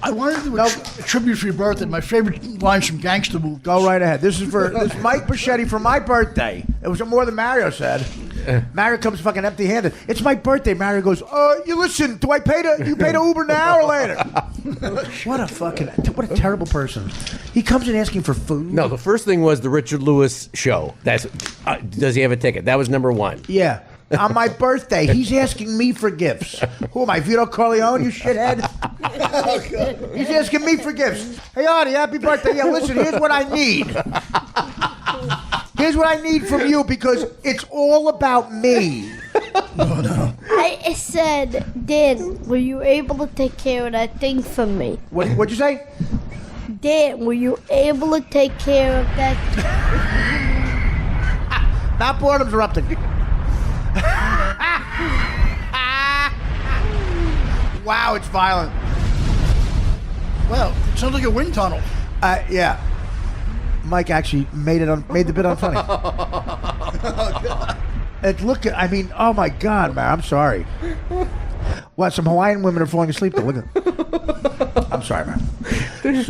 I wanted to do a tribute for your birthday. My favorite lines from gangster movies. Go right ahead. This is Mike Bochetti for my birthday. It was more than Mario said. Mario comes fucking empty-handed. It's my birthday. Mario goes, you listen, do I pay you pay the Uber now or later? What a terrible person. He comes in asking for food. No, the first thing was the Richard Lewis show. That's does he have a ticket? That was number one. Yeah. On my birthday, he's asking me for gifts. Who am I, Vito Corleone, you shithead? He's asking me for gifts. Hey, Artie, happy birthday. Yeah, listen, here's what I need. Here's what I need from you because it's all about me. No. I said, Dan, were you able to take care of that thing for me? What'd you say? Dan, were you able to take care of that? Not boredom's erupting. Wow, it's violent. Well, it sounds like a wind tunnel. Yeah. Mike actually made the bit unfunny. Oh my God, man, I'm sorry. Well, some Hawaiian women are falling asleep though. Look at. I'm sorry, man.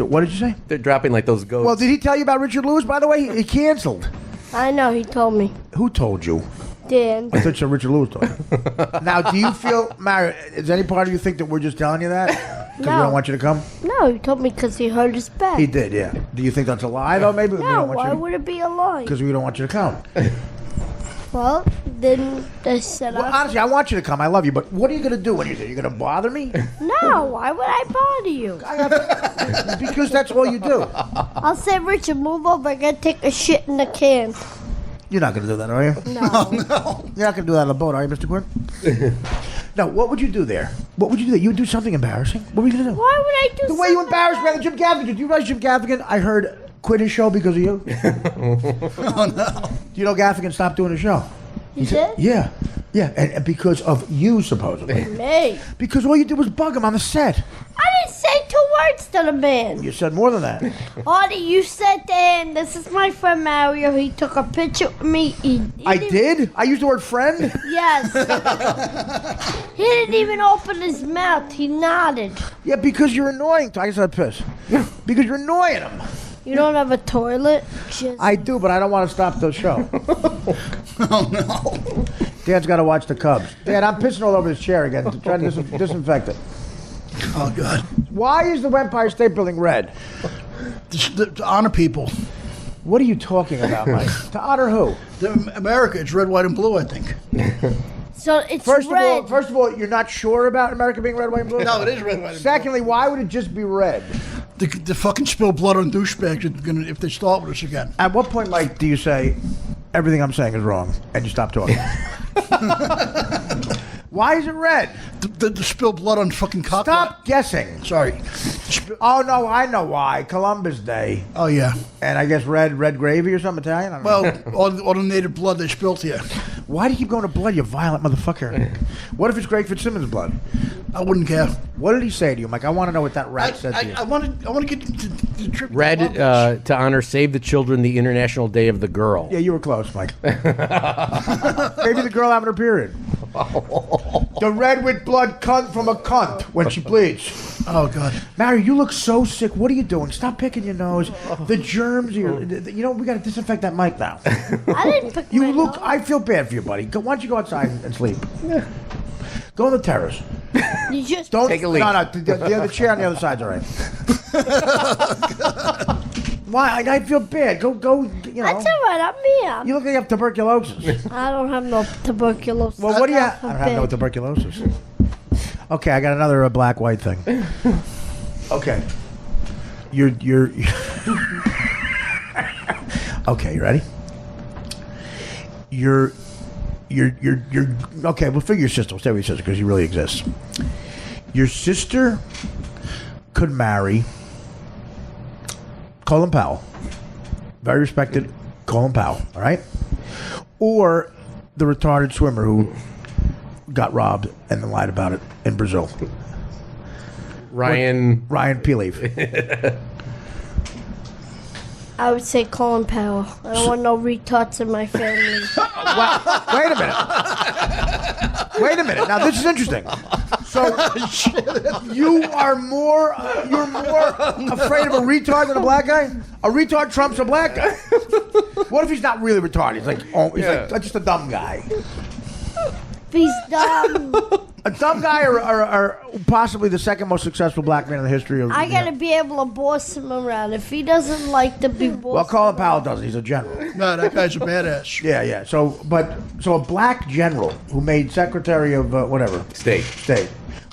What did you say? They're dropping like those goats. Well, did he tell you about Richard Lewis? By the way, he canceled. I know, he told me. Who told you? Dan. I thought you Richard Lewis told you. Now, do you feel, Mary, does any part of you think that we're just telling you that? Because we don't want you to come? No, he told me because he hurt his back. He did, yeah. Do you think that's a lie, though, maybe? No, why would it be a lie? Because we don't want you to come. Well, then they said Well, honestly, I want you to come. I love you. But what are you going to do when you're there? You're going to bother me? No, why would I bother you? Because that's all you do. I'll say, Richard, move over. I got to take a shit in the can. You're not going to do that, are you? No. You're not going to do that on the boat, are you, Mr. Quinn? No, what would you do there? What would you do there? You would do something embarrassing? What were you going to do? Why would I do The way you embarrassed me on Jim Gaffigan. Do you realize Jim Gaffigan, I heard, quit his show because of you? Oh, no. Do you know Gaffigan stopped doing the show? He did? Yeah. Yeah, and because of you, supposedly. Me. Because all you did was bug him on the set. I didn't say 2 words to the man. You said more than that. Artie, you said to him, this is my friend Mario. He took a picture with me. I did? I used the word friend? Yes. He didn't even open his mouth. He nodded. Yeah, because you're annoying. I just had to piss. Because you're annoying him. You don't have a toilet? Just... I do, but I don't want to stop the show. Oh, no. Dad's got to watch the Cubs. Dad, I'm pissing all over his chair again to try to disinfect it. Oh, God. Why is the Empire State Building red? To honor people. What are you talking about, Mike? To honor who? America, it's red, white, and blue, I think. So it's First red. of all, you're not sure about America being red, white, and blue? No, it is red, white, and blue. Secondly, why would it just be red? The fucking spill blood on douchebags if they start with us again. At what point, Mike, do you say everything I'm saying is wrong and you stop talking? Why is it red? The spill blood on fucking cock. Stop guessing. Sorry. Oh, no, I know why. Columbus Day. Oh, yeah. And I guess red gravy or something Italian? I don't know. Well, all the native blood they spilled here. Why do you keep going to blood, you violent motherfucker? What if it's Greg Fitzsimmons' blood? I wouldn't care. What did he say to you, Mike? I want to know what that rat said to you. I want to get the trip. Red to honor Save the Children, the International Day of the Girl. Yeah, you were close, Mike. Maybe the girl having her period. The red with blood cunt from a cunt when she bleeds. Oh, God. Mary, you look so sick. What are you doing? Stop picking your nose. The germs. We got to disinfect that mic now. I didn't pick You my look. nose. I feel bad for you, buddy. Why don't you go outside and sleep? Go on the terrace. You just Don't Take a leak. No, the chair on the other side's all right. Why? I feel bad. Go. You know. That's all right. I'm here. You look like you have tuberculosis. I don't have no tuberculosis. Well, what do you have? I I'm don't have no bad. tuberculosis. Okay, I got another black-white thing. Okay. You're Okay, you ready? You're okay, we'll figure your sister. We'll stay with your sister because she really exists. Your sister could marry Colin Powell. Very respected Colin Powell, all right? Or the retarded swimmer who got robbed and then lied about it in Brazil. Ryan Peeleaf. I would say Colin Powell. I don't want no retards in my family. Well, wait a minute. Now, this is interesting. So you are more you're more afraid of a retard than a black guy? A retard trumps a black guy. What if he's not really retarded? He's like like just a dumb guy. He's dumb. A dumb guy or possibly the second most successful black man in the history of. I gotta be able to boss him around. If he doesn't like to be bossed, Well, Colin Powell doesn't. He's a general. No, that guy's a badass. Yeah. So a black general who made Secretary of whatever State.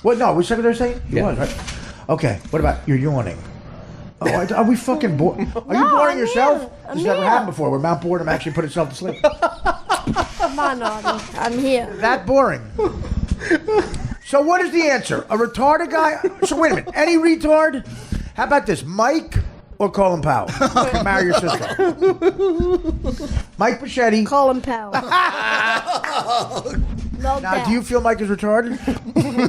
What? No, was Secretary of State? He Yeah. was, right? Okay. What about you're yawning? Oh, are we fucking bored? Are you No, boring I'm yourself? here. I'm This never here. happened before. Where Mount Boredom actually put itself to sleep. Come on, Artie. I'm here. That boring. So what is the answer? A retarded guy? So wait a minute. Any retard? How about this? Mike or Colin Powell? Marry your sister. Mike Bochetti. Colin Powell. No Now, doubt. do you feel Mike is retarded?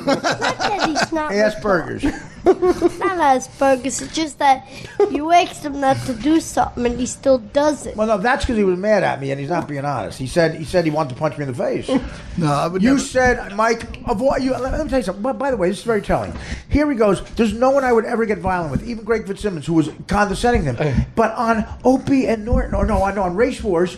Not that he's not Asperger's. It's not Asperger's. It's just that you asked him not to do something and he still does it. Well, no, that's because he was mad at me and he's not being honest. He said he wanted to punch me in the face. No, I would You never. said, Mike, avoid you. Let me tell you something. By the way, this is very telling. Here he goes. There's no one I would ever get violent with, even Greg Fitzsimmons, who was condescending to him. But on Opie and Norton, on Race Wars,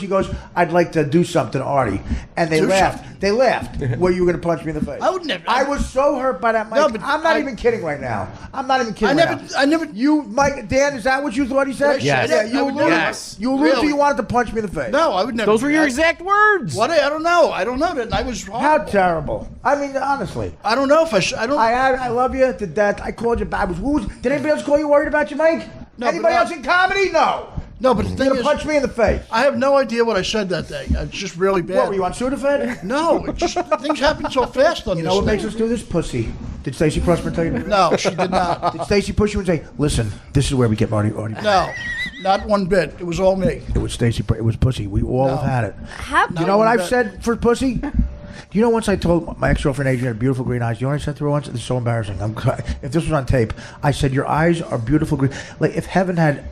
he goes, I'd like to do something to Artie. And they Do laughed. something. They laughed. Were you going to punch me in the face? I would never. I was so hurt by that, Mike. No, but I'm not I- even kidding right now. I'm not even kidding I right never- now. I never- You, Mike, Dan, is that what you thought he said? Yes. Yeah, I you would alluded. never- Yes. You alluded to Really? you wanted to punch me in the face. No, I would never. Those were do your that. exact words. What? I don't know. I don't know that. I was How horrible. terrible. I mean, honestly. I don't know if I don't. I love you to death. I called you back. Did anybody else call you worried about you, Mike? No, Anybody but else in comedy? No. no, but the You're thing gonna is, punch me in the face. I have no idea what I said that day. It's just really bad. What were you on Sudafed? No, it just things happen so fast on You this. know what thing. makes us do this? Pussy. Did Stacey Crossman tell you that? No, she did not. Did Stacey push you and say, "Listen, this is where we get Marty"? No, not one bit. It was all me. It was Stacey. It was pussy. We all No. have had it. How You know what one I've bit. said for pussy? Do you know once I told my ex-girlfriend Adrian had beautiful green eyes? You know what I said to her once? It's so embarrassing. If this was on tape, I said, your eyes are beautiful green. Like if heaven had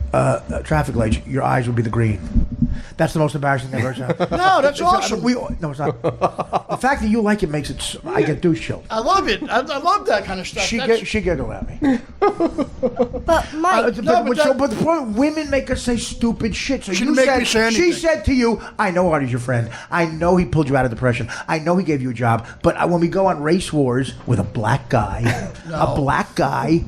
traffic lights, your eyes would be the green. That's the most embarrassing thing I've ever said. No, that's awesome. No, it's not. The fact that you like it makes it, I get douche chilled. I love it. I love that kind of stuff. She giggled at me. But Mike, But the point, women make us say stupid shit. So She you didn't make said, me say anything. she said to you, I know Artie's your friend. I know he pulled you out of depression. I know he gave you a job. But when we go on race wars with a black guy,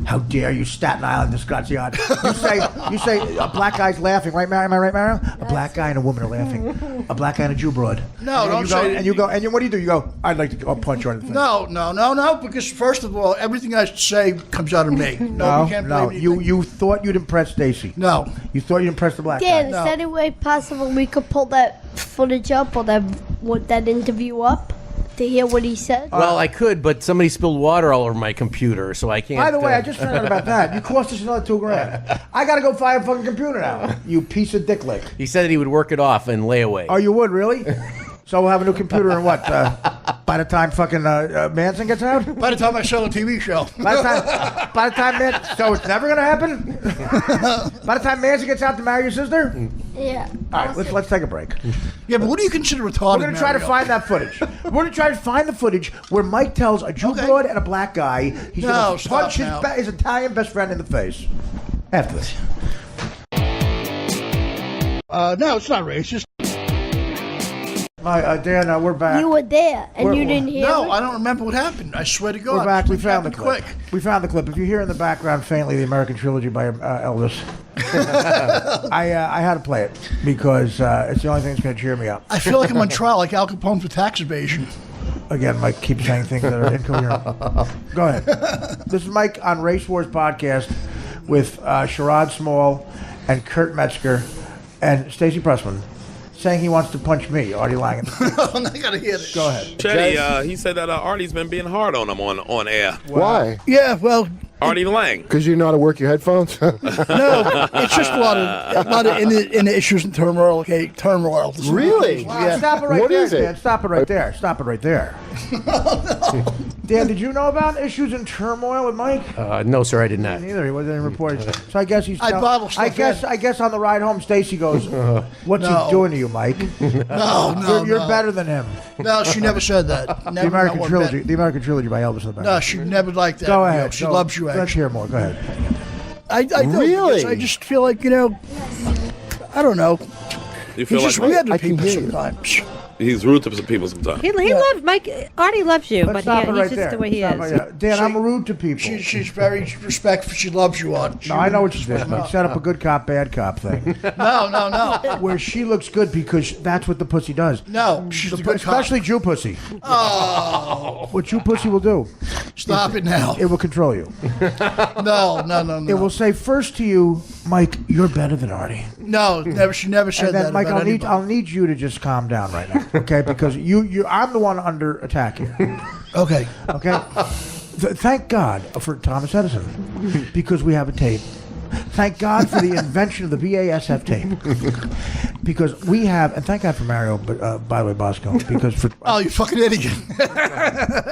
how dare you, Staten Island, Disgraziato. You say a black guy's laughing, right, Mario? Am I right, Mario? A black guy and a woman are laughing. A black guy and a Jew broad. No, and don't say And you go, and what do? You go, I'd like to punch you in the face. No, because first of all, everything I say comes out of me. No, you can't blame anything. You thought you'd impress Stacey. No. You thought you'd impress the black Dan, guy. is No. there any way possible we could pull that footage up or that interview up to hear what he said? Well, I could, but somebody spilled water all over my computer, so I can't. By the way, I just found out about that. You cost us another $2,000. I gotta go buy a fucking computer now. You piece of dick lick. He said that he would work it off in layaway. Oh, you would really? So we'll have a new computer in what? By the time fucking Manson gets out? By the time I sell a TV show. By the time Manson, so it's never gonna happen. By the time Manson gets out to marry your sister. Yeah. All right, let's take a break. Yeah, but what do you consider retarded? We're gonna try to Mario? find that footage. We're gonna try to find the footage where Mike tells a Jew Okay. broad and a black guy he's No, gonna stop punch now. his Italian best friend in the face. After this. No, it's not racist. Dan, we're back. You were there and We're- you didn't hear No, it? I don't remember what happened. I swear to God. We're back. We It found the happened clip. quick. We found the clip. If you hear in the background faintly the American Trilogy by Elvis, I had to play it because it's the only thing that's going to cheer me up. I feel like I'm on trial, like Al Capone for tax evasion. Again, Mike keeps saying things that are incoherent. Go ahead. This is Mike on Race Wars podcast with Sherrod Small and Kurt Metzger and Stacey Pressman saying he wants to punch me, Artie Lang. I gotta hear this. Go ahead. Chetty, he said that Artie's been being hard on him on air. Why? Yeah, well, Artie Lang. Because you know how to work your headphones? no, it's just a lot of in issues and turmoil. Okay, turmoil. Really? Stop it right What there, is it? Dan. Stop it right there. Stop it right there. Dan, did you know about issues and turmoil with Mike? No, sir, I did not. Neither. He wasn't in reported. So I guess he's. I bottle stuff I guess on the ride home, Stacy goes, "What's he doing to you, Mike? No, You're better than him." No, she never said that. Never, The American not one Trilogy. bit. The American Trilogy by Elvis in the back. No, she never liked that. Go You know, ahead. she go. loves you, Let's actually. hear more. Go ahead. I do, Really? because I just feel like, I don't know. You He's feel just like weird to I can people hear you. sometimes. he's rude to some people sometimes. He loves Mike. Artie loves you, Let's but stop it he's right just there. the way he Stop is. right there. Dan, I'm rude to people. She's very respectful. She loves you, on. No, I know what you did. You set up a good cop, bad cop thing. No. Where she looks good because that's what the pussy does. No, she's a good cop. Especially Jew pussy. Oh. What Jew pussy will do, Stop it now. it will control you. No. It will say first to you, Mike, you're better than Artie. No, never. She never said And then, that Mike, about anybody. I'll need you to just calm down right now, okay? Because I'm the one under attack here, Okay. okay? Thank God for Thomas Edison, because we have a tape. Thank God for the invention of the BASF tape, because we have, and thank God for Mario, but by the way, Bosco, because for. Oh, you fucking idiot.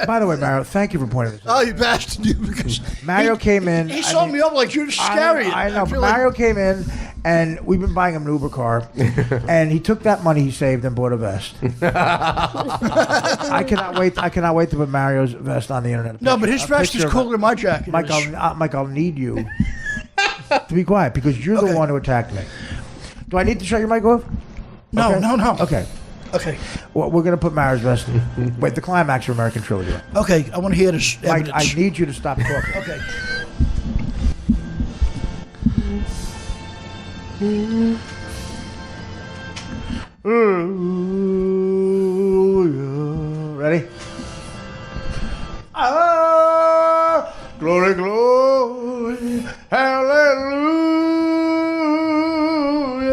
By the way, Mario, thank you for pointing this out. Oh, you bastard. You, because Mario came in. He sold me up like you're scary. I know. feel But Mario came in, and we've been buying him an Uber car, and he took that money he saved and bought a vest. I cannot wait. I cannot wait to put Mario's vest on the internet. No, but his vest is cooler than my jacket. Mike, is. I'll need you to be quiet because you're the Okay. one who attacked me. Do I need to shut your mic off? No, Okay. no. Okay. Okay. Well, we're gonna put Mario's vest. Wait, the climax of American Trilogy. Okay, I want to hear this Mike, evidence. I need you to stop talking. Okay. Ready? Ah, glory, glory,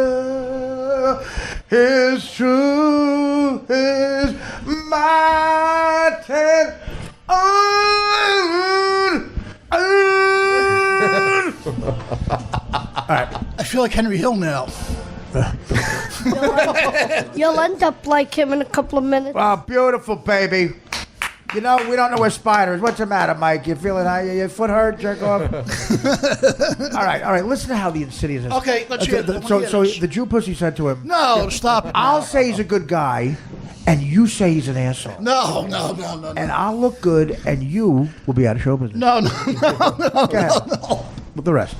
hallelujah. His truth is mighty. I feel like Henry Hill now. You'll end up like him in a couple of minutes. Oh, beautiful, baby. You know, we don't know where Spider is. What's the matter, Mike? You feeling how your foot hurt? Jerk off? all right. Listen to how the insidious is. Okay, let's hear it. I wanna So hear this. the Jew pussy said to him, No, stop it. I'll say he's a good guy, and you say he's an asshole. No. And I'll look good, and you will be out of show business. No. Go ahead. With the rest.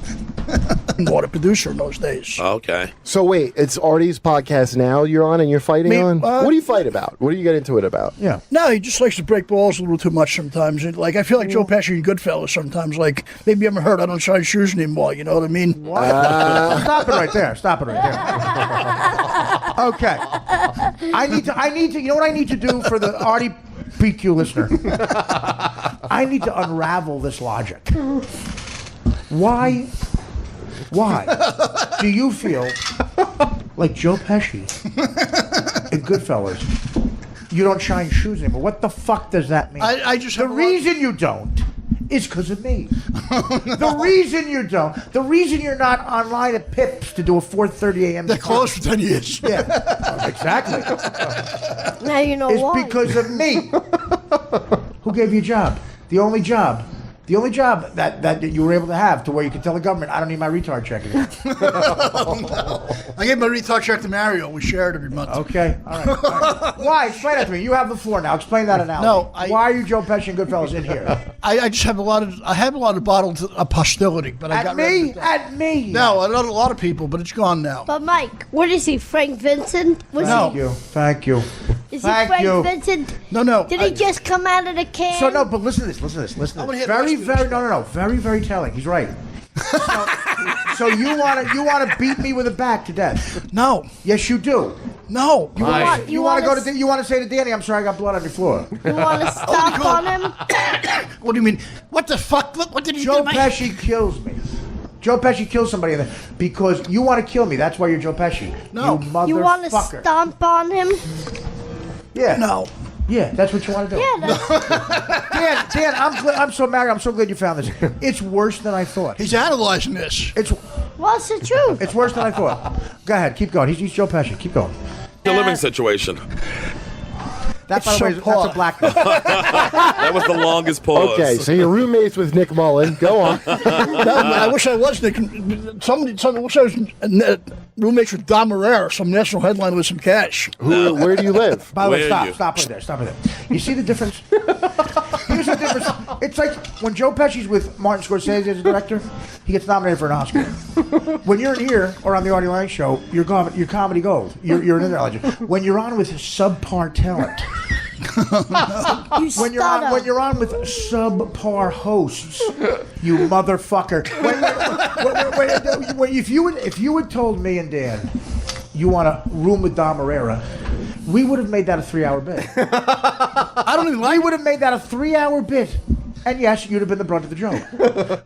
What a producer in those days. Okay. So wait, it's Artie's podcast now you're on and you're fighting Me- on? uh, What do you fight about? What do you get into it about? Yeah. No, he just likes to break balls a little too much sometimes. Like, I feel like Joe Pesci and Goodfellas sometimes. Like, maybe you haven't heard I don't shine shoes anymore. You know what I mean? Stop it right there. Okay. I need to, you know what I need to do for the Artie PQ listener? I need to unravel this logic. Why do you feel like Joe Pesci in Goodfellas, you don't shine shoes anymore? What the fuck does that mean? I just the have a lot- reason you don't is because of me. The reason you don't, the reason you're not online at Pips to do a 4:30 a.m. They're closed for 10 years. Yeah, exactly. Now you know It's why. because of me. Who gave you a job? The only job that you were able to have to where you could tell the government, I don't need my retard check anymore. I gave my retard check to Mario. We share it every month. Okay, all right. Why? Explain that to me. You have the floor now. Explain that analogy. No, Why are you Joe Pesci and Goodfellas in here? I just have a lot of bottled hostility, but I At got rid me? of it. At me? No, I know a lot of people, but it's gone now. But Mike, what is he? Frank Vincent? No. Thank you. Is Thank he Frank you. Vincent? No. Did he just come out of the can? So no, but listen to this. I'm gonna hit Very, the rest of very, very telling. He's right. So you want to beat me with a bat to death? No. Yes, you do. No. You want to go to? You want to say to Danny, "I'm sorry, I got blood on your floor." You want to stomp on him? What do you mean? What the fuck? What did he Joe do? to my- Pesci kills me. Joe Pesci kills somebody in there because you want to kill me. That's why you're Joe Pesci. No. You motherfucker. You want to stomp on him? Yeah. No. Yeah, that's what you want to do. Yeah, that's Dan, I'm so glad you found this. It's worse than I thought. He's analyzing this. It's what's the truth. it's worse than I thought. Go ahead, keep going. He's Joe Pesci. Keep going. The living situation. That, by the way, that's a black man. That was the longest pause. Okay, so you're roommates with Nick Mullen. Go on. No, I wish I was Nick. I wish I was roommates with Don Herrera, some national headliner with some cash. Where do you live? By the way, Where are you? stop right there. You see the difference? Here's the difference. It's like when Joe Pesci's with Martin Scorsese as a director, he gets nominated for an Oscar. When you're here or on the Artie Lang Show, you're comedy gold. You're an internet legend. When you're on with subpar talent. When you're on with subpar hosts, you motherfucker. If you had told me and Dan you want a room with Dom Herrera, we would have made that a 3-hour bit. I don't even like. We would have made that a 3-hour bit. And yes, you'd have been the brunt of the joke.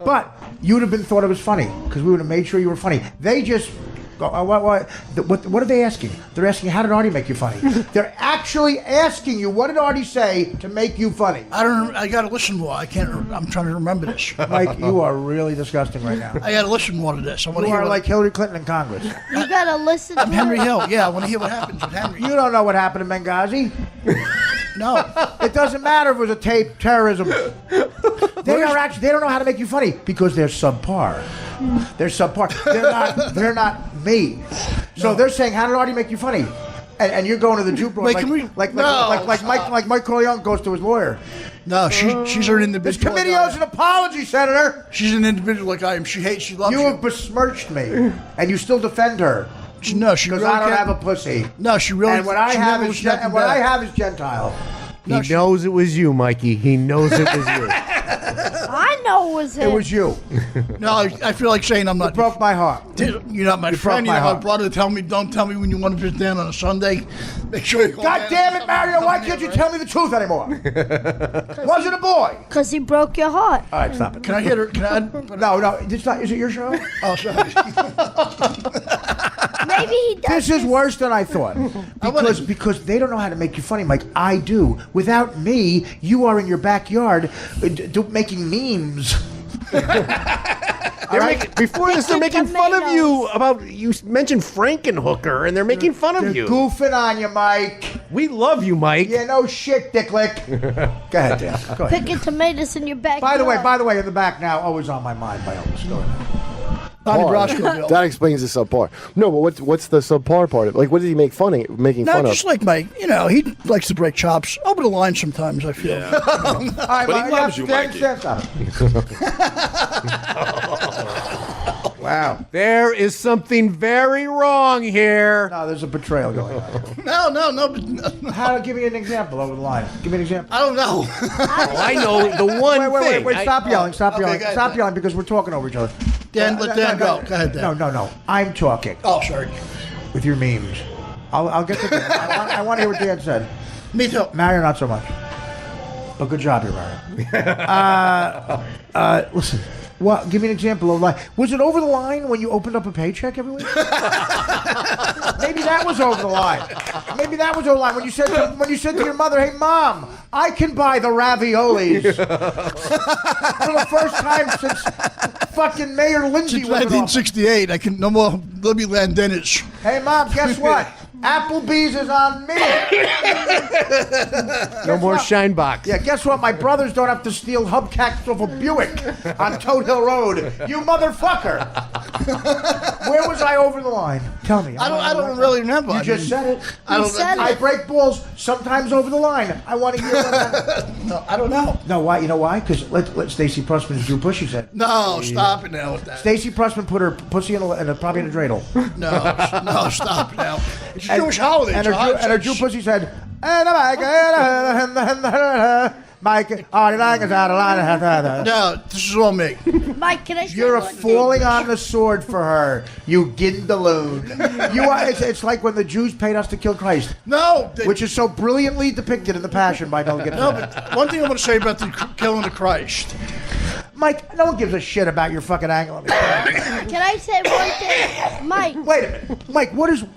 But you would have been thought it was funny because we would have made sure you were funny. They just go, what are they asking? They're asking, how did Artie make you funny? They're actually asking you, what did Artie say to make you funny? I got to listen more. I'm trying to remember this. Mike, you are really disgusting right now. I got to listen more to this. You are like Hillary Clinton in Congress. You gotta listen. I'm Henry Hill. Yeah, I want to hear what happens with Henry. You don't know what happened in Benghazi. No. It doesn't matter if it was a tape terrorism. They don't know how to make you funny because they're subpar. They're subpar. They're not me. So they're saying, how did Artie make you funny? And you're going to the Jew Wait, like Mike Corleone goes to his lawyer. No, she's an individual. This committee owes an apology, Senator. She's an individual like I am. She loves you. You have besmirched me, and you still defend her. No, she because really I don't can't. have a pussy. No, she really. And what I have is Gentile. He knows it was you, Mikey. He knows it was you. I know it was him. It was you. No, I feel like saying I'm not. You broke my heart. You're not my friend. You're not my brother. Don't tell me when you want to visit Dan on a Sunday. Make sure you. God damn it, Mario! Why can't you tell me the truth anymore? Was it a boy? Because he broke your heart. All right, stop it. Can I hit her? Can I? No. It's not. Is it your show? Oh, sorry. Maybe he does. This is worse than I thought. Because they don't know how to make you funny, Mike. I do. Without me, you are in your backyard making memes. Before this, they're making fun of you you mentioned Frankenhooker, and they're making fun of you. Goofing on you, Mike. We love you, Mike. Yeah, no shit, Dicklick. Go ahead, Dan. Go ahead. Picking tomatoes in your backyard. By the way, in the back now, always on my mind by Elvis. Go ahead. That explains the subpar. No, but what's the subpar part of it? Like, what did he make making fun of? No, just like Mike. He likes to break chops. Over the line sometimes, I feel. Yeah. But he loves you, Mikey. Wow. There is something very wrong here. No, there's a betrayal going on. No. Give me an example over the line. Give me an example. I don't know. I know the one thing. Wait, stop yelling. Stop Okay, yelling. go ahead. Stop yelling because we're talking over each other. Dan, let Dan go. Go ahead, Dan. No. I'm talking. Oh, sorry. With your memes. I'll get to Dan. I want to hear what Dan said. Me too. Mario, not so much. But good job here, Mario. Listen. Well, give me an example of was it over the line when you opened up a paycheck every week? Maybe that was over the line. When you said to your mother, "Hey, Mom, I can buy the raviolis." For the first time since fucking Mayor Lindsay Since was in office. 1968, I can no more Libby Landenish. Hey, Mom, guess what? Applebee's is on me. No more shine box. Yeah, guess what? My brothers don't have to steal hubcaps off a Buick on Toad Hill Road. You motherfucker. Where was I over the line? Tell me. I don't really remember. You just said it. I break balls sometimes over the line. I want to hear what No, I don't know. No, why? You know why? Because let Stacey Pressman and Drew Pushy said. No, stop it now with that. Stacey Pressman put her pussy probably in a dreidel. No, stop it now. It's a Jewish holiday. And her Jew pussy said, Mike, No, this is all me. Mike, can I say you're one thing? falling on the sword for her, you gindaloon. You are. It's like when the Jews paid us to kill Christ. No. Which is so brilliantly depicted in The Passion by Mel Gibson. No, but one thing I want to say about the killing of Christ. Mike, no one gives a shit about your fucking angle. Can I say one thing? Mike. Wait a minute.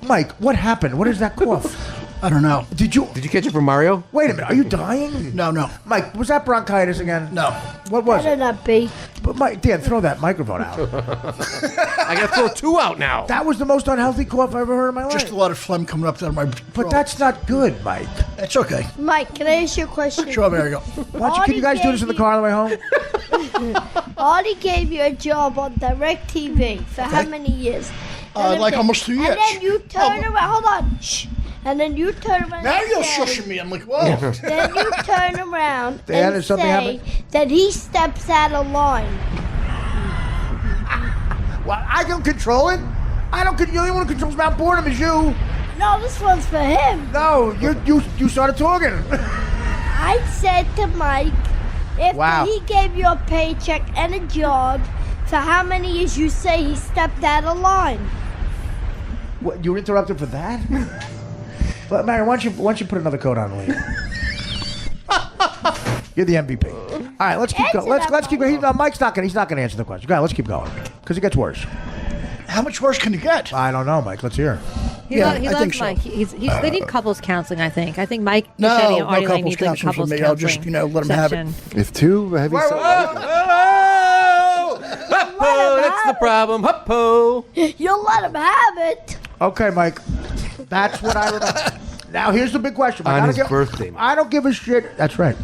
Mike, what happened? What is that cough? I don't know. Did you catch it from Mario? Wait a minute. Are you dying? No. Mike, was that bronchitis again? No. What was Better it? not be. But Mike, Dan, throw that microphone out. I got to throw 2 out now. That was the most unhealthy cough I've ever heard in my life. Just a lot of phlegm coming up out of my But throat. that's not good, Mike. It's okay. Mike, can I ask you a question? Sure, there you go. Can you guys do this in the car on the way home? Artie gave you a job on DirecTV for how many years? Like almost 2 years. And then you turn around. Hold on. Shh. And then you turn around. Now you're and say- shushing me. I'm like, whoa. Then you turn around Dan, and is something say happening? that he steps out of line. Well, I don't control it. I don't. The only one who controls Mount Boredom is you. No, this one's for him. No, you started talking. I said to Mike, if Wow. he gave you a paycheck and a job, for how many years you say he stepped out of line? What, you were interrupted for that? But Mary, why don't you put another coat on, Lee? You're the MVP. All right, let's keep going. Let's keep going. Mike's not gonna. He's not gonna answer the question. Go ahead, let's keep going because it gets worse. How much worse can it get? I don't know, Mike. Let's hear. He Yeah, he I loves think so. Mike. They need couples counseling, I think. I think Mike No, Bochetti and no Artie Lang couples need like a counseling for couples me. counseling. I'll just, let them have it. session. If 2 heavy Huppo, that's the problem. Huppo. You'll let him have it. Okay, Mike. That's what I remember. Now here's the big question. On his birthday. I don't give a shit. That's right.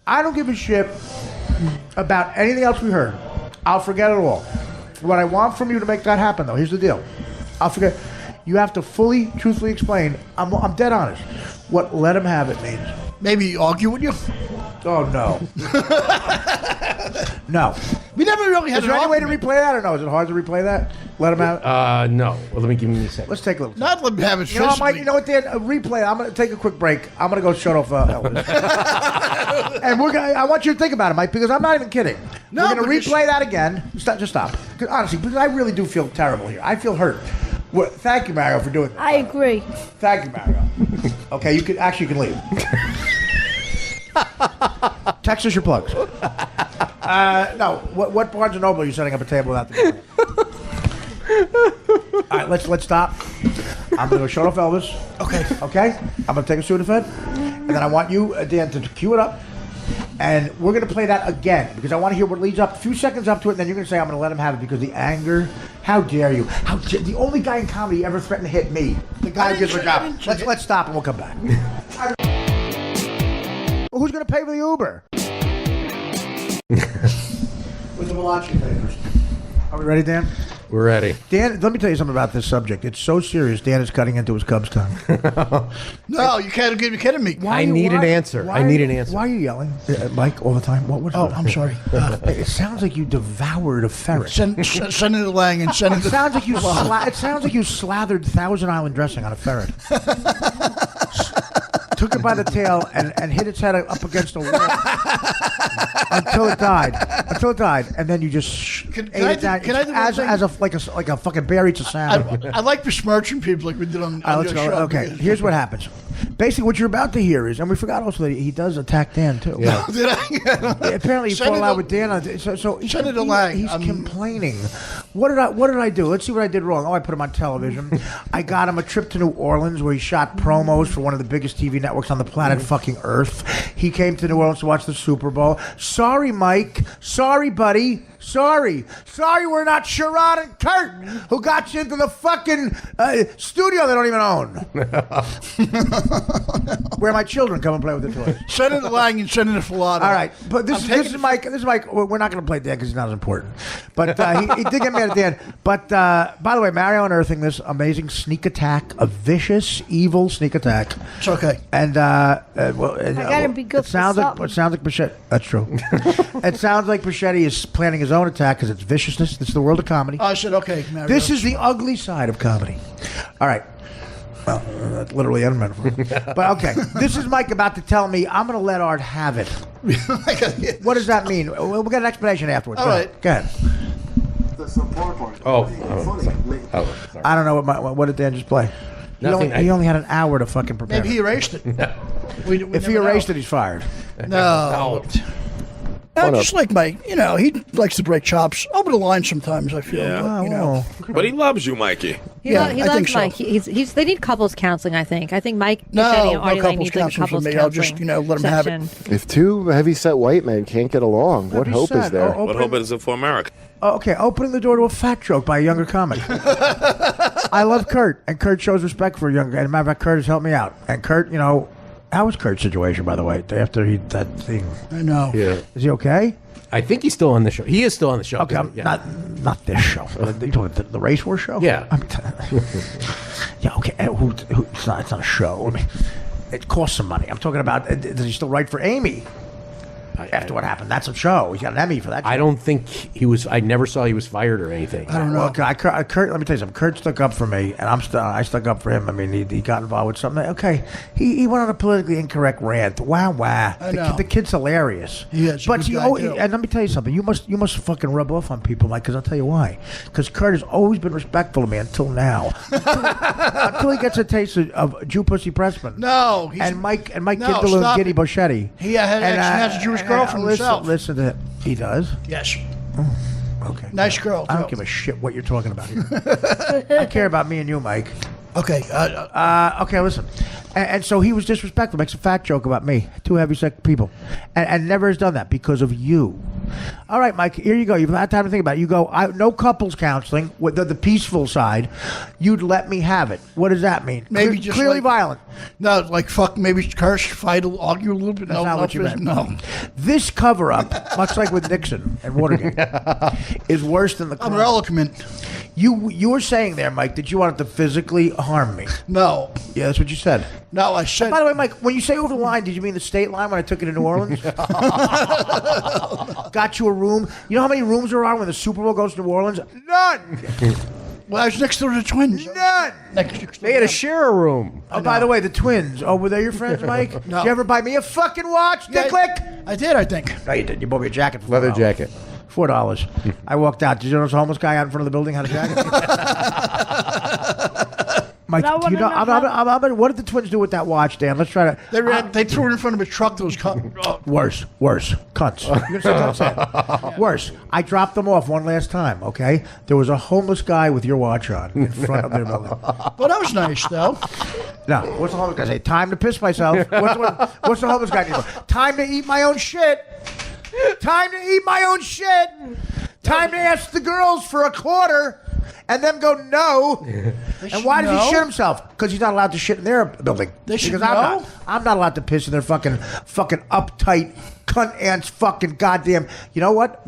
I don't give a shit about anything else we heard. I'll forget it all. What I want from you to make that happen, though, here's the deal. I'll forget. You have to fully, truthfully explain. I'm dead honest. What "let him have it" means. Maybe argue with you. Oh no. No. We never really had Is there an any way to argument. replay that, or no? Is it hard to replay that? Let him have it. No. Well, let me give me a second. Let's take a little. Not let him have it You know what, Mike? physically. You know what, Dan? A replay. I'm gonna take a quick break. I'm gonna go shut off Elvis, and we're gonna. I want you to think about it, Mike, because I'm not even kidding. No, we're gonna because- replay that again. Just stop. 'Cause honestly, because I really do feel terrible here. I feel hurt. Thank you, Mario, for doing that. I agree. Thank you, Mario. Okay, you can leave. Text us your plugs. No, what Barnes and Noble are you setting up a table without the money? All right, let's stop. I'm gonna go shut off Elvis. Okay. I'm gonna take a Sudafed, and then I want you, Dan, to cue it up, and we're gonna play that again because I want to hear what leads up. A few seconds up to it, and then you're gonna say I'm gonna let him have it because the anger. How dare you? The only guy in comedy ever threatened to hit me. The guy who gives a job. Let's stop and we'll come back. Well, who's gonna pay for the Uber? With the Malachi papers. Are we ready, Dan? We're ready. Dan, let me tell you something about this subject. It's so serious. Dan is cutting into his Cubs tongue. No, you can't be kidding me. I need an answer. I need an answer. Why are you yelling, Mike, all the time? What? Oh, I'm sorry. It sounds like you devoured a ferret. Send it to Lang and send it It to... sounds like you. It sounds like you slathered Thousand Island dressing on a ferret. Took it by the tail and hit its head up against a wall until it died. And then you just ate it down can I do one as thing? like a fucking bear eats a salmon. I like besmirching people like we did on All right, let's your go. show. Okay, here's what happens. Basically, what you're about to hear is, and we forgot also that he does attack Dan too. Yeah. Did I? Apparently, he Send fought it out to- with Dan. So Send it to Lang. He's complaining. What did I do? Let's see what I did wrong. Oh, I put him on television. I got him a trip to New Orleans where he shot promos for one of the biggest TV networks on the planet fucking Earth. He came to New Orleans to watch the Super Bowl. Sorry, Mike. Sorry, buddy. Sorry, we're not Sherrod and Kurt, who got you into the fucking studio they don't even own. Where my children come and play with the toys. Send it to Lang and send it to Filato. All right, but this is Mike. This is Mike. We're not going to play Dan because he's not as important. But he did get mad at Dan. But by the way, Mario unearthing this amazing sneak attack, a vicious, evil sneak attack. It's okay. And I gotta be good for something. It sounds like Bochetti. That's true. It sounds like Bochetti is planning his own attack because it's viciousness. This is the world of comedy. I said, okay, Mario. This is the ugly side of comedy. All right. Well, that's literally a metaphor. But okay, this is Mike about to tell me I'm going to let Art have it. What does that mean? We'll get an explanation afterwards. All right. Go ahead. The support part. Oh, Funny. sorry. I don't know what did Dan just play. Nothing. He only had an hour to fucking prepare. Maybe he erased it. If he erased it, he's fired. No. Just like he likes to break chops over the line sometimes, I feel. Yeah. But, But he loves you, Mikey. He Yeah, he I loves think so. Mike. They need couples counseling. I think Mike. No, Bochetti and no Artie Lang couples need like a counseling for couples me. I'll just, counseling let them have it. session. If two heavyset white men can't get along, what That'd be hope is sad. there? Oh, What hope is it for America? Okay, opening the door to a fat joke by a younger comic. I love Kurt, and Kurt shows respect for a younger guy. As a matter of fact, Kurt has helped me out. And Kurt, how was Kurt's situation, by the way, after that thing? I know. Yeah. Is he okay? I think he's still on the show. He is still on the show. Okay, Yeah. not this show. You talking the race war show? Yeah. Yeah, okay. It's not a show. I mean, it costs some money. I'm talking about, does he still write for Amy? After what happened, that's a show. He got an Emmy for that. I don't think he was. I never saw he was fired or anything. I don't know. Well, Kurt, let me tell you something. Kurt stuck up for me, and I stuck up for him. I mean, he got involved with something. Okay, he went on a politically incorrect rant. Wow. I know. The kid's hilarious. He is a But good guy, too. and let me tell you something. You must fucking rub off on people, Mike, because I'll tell you why. Because Kurt has always been respectful of me until now. until he gets a taste of Jew Pussy Pressman. No. And Mike No, Kindle and stop Giddy it. Bochetti. He actually has a Jewish girlfriend himself. Listen to him. He does? Yes. Okay. Nice girl. I don't too. give a shit what you're talking about here. I care about me and you, Mike. Okay. Okay, listen. And so he was disrespectful, makes a fat joke about me. Two heavy-set people. And never has done that because of you. All right, Mike, here you go. You've had time to think about it. You go, no couples counseling, with the peaceful side. You'd let me have it. What does that mean? Maybe just clearly like- violent. No, like fuck, maybe curse, fight, argue a little bit. That's no, not no, what you meant. No. This cover-up, much like with Nixon and Watergate, is worse than the crime. I'm eloquent. You were saying there, Mike, that you wanted to physically harm me. No. Yeah, that's what you said. No, I said. By the way, Mike, when you say over the line, did you mean the state line when I took it to New Orleans? Got you a room. You know how many rooms there are when the Super Bowl goes to New Orleans? None. Well, I was next to the Twins. None. They had to share a room. Oh, by the way, the Twins. Oh, were they your friends, Mike? No. Did you ever buy me a fucking watch, Yeah, Dicklick? I did, I think. No, you didn't. You bought me a jacket for Leather $4. jacket. $4. I walked out. Did you notice a homeless guy out in front of the building had a jacket? Mike, But I do you know? wanna know What did the Twins do with that watch, Dan? Let's try to. They threw it in front of a truck that was cut. Worse. Cunts. You can say cunts. Worse. I dropped them off one last time, okay? There was a homeless guy with your watch on in front of their building. But that was nice, though. No, what's the homeless guy say? Time to piss myself. What's the homeless guy do? Time to eat my own shit. Time to eat my own shit. Time to ask the girls for a quarter. And them go, no. And why does he shit himself? Because he's not allowed to shit in their building. They should because know. I'm not allowed to piss in their fucking uptight cunt ants fucking goddamn. You know what?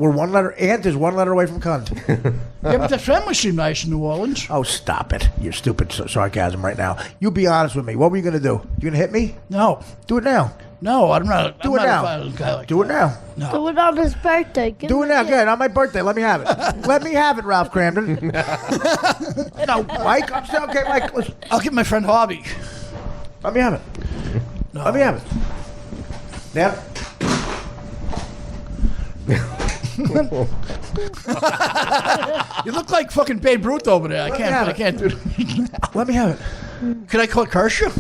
Ant is one letter away from cunt. Yeah, but the family seemed nice in New Orleans. Oh, stop it. Your stupid sarcasm right now. You be honest with me. What were you going to do? You going to hit me? No. Do it now. No, I'm not. Do I'm it not now. a violent guy like Do it now. Do it on his birthday. Give Do it him now. a Good. On my birthday. Let me have it. Let me have it, Ralph Cramden. No, Mike. I'm still okay, Mike. Listen. I'll give my friend Harvey. Let me have it. No. Let me have it. Dan? You look like fucking Babe Ruth over there. me have I it. can't do it. Let me have it. Can I curse you?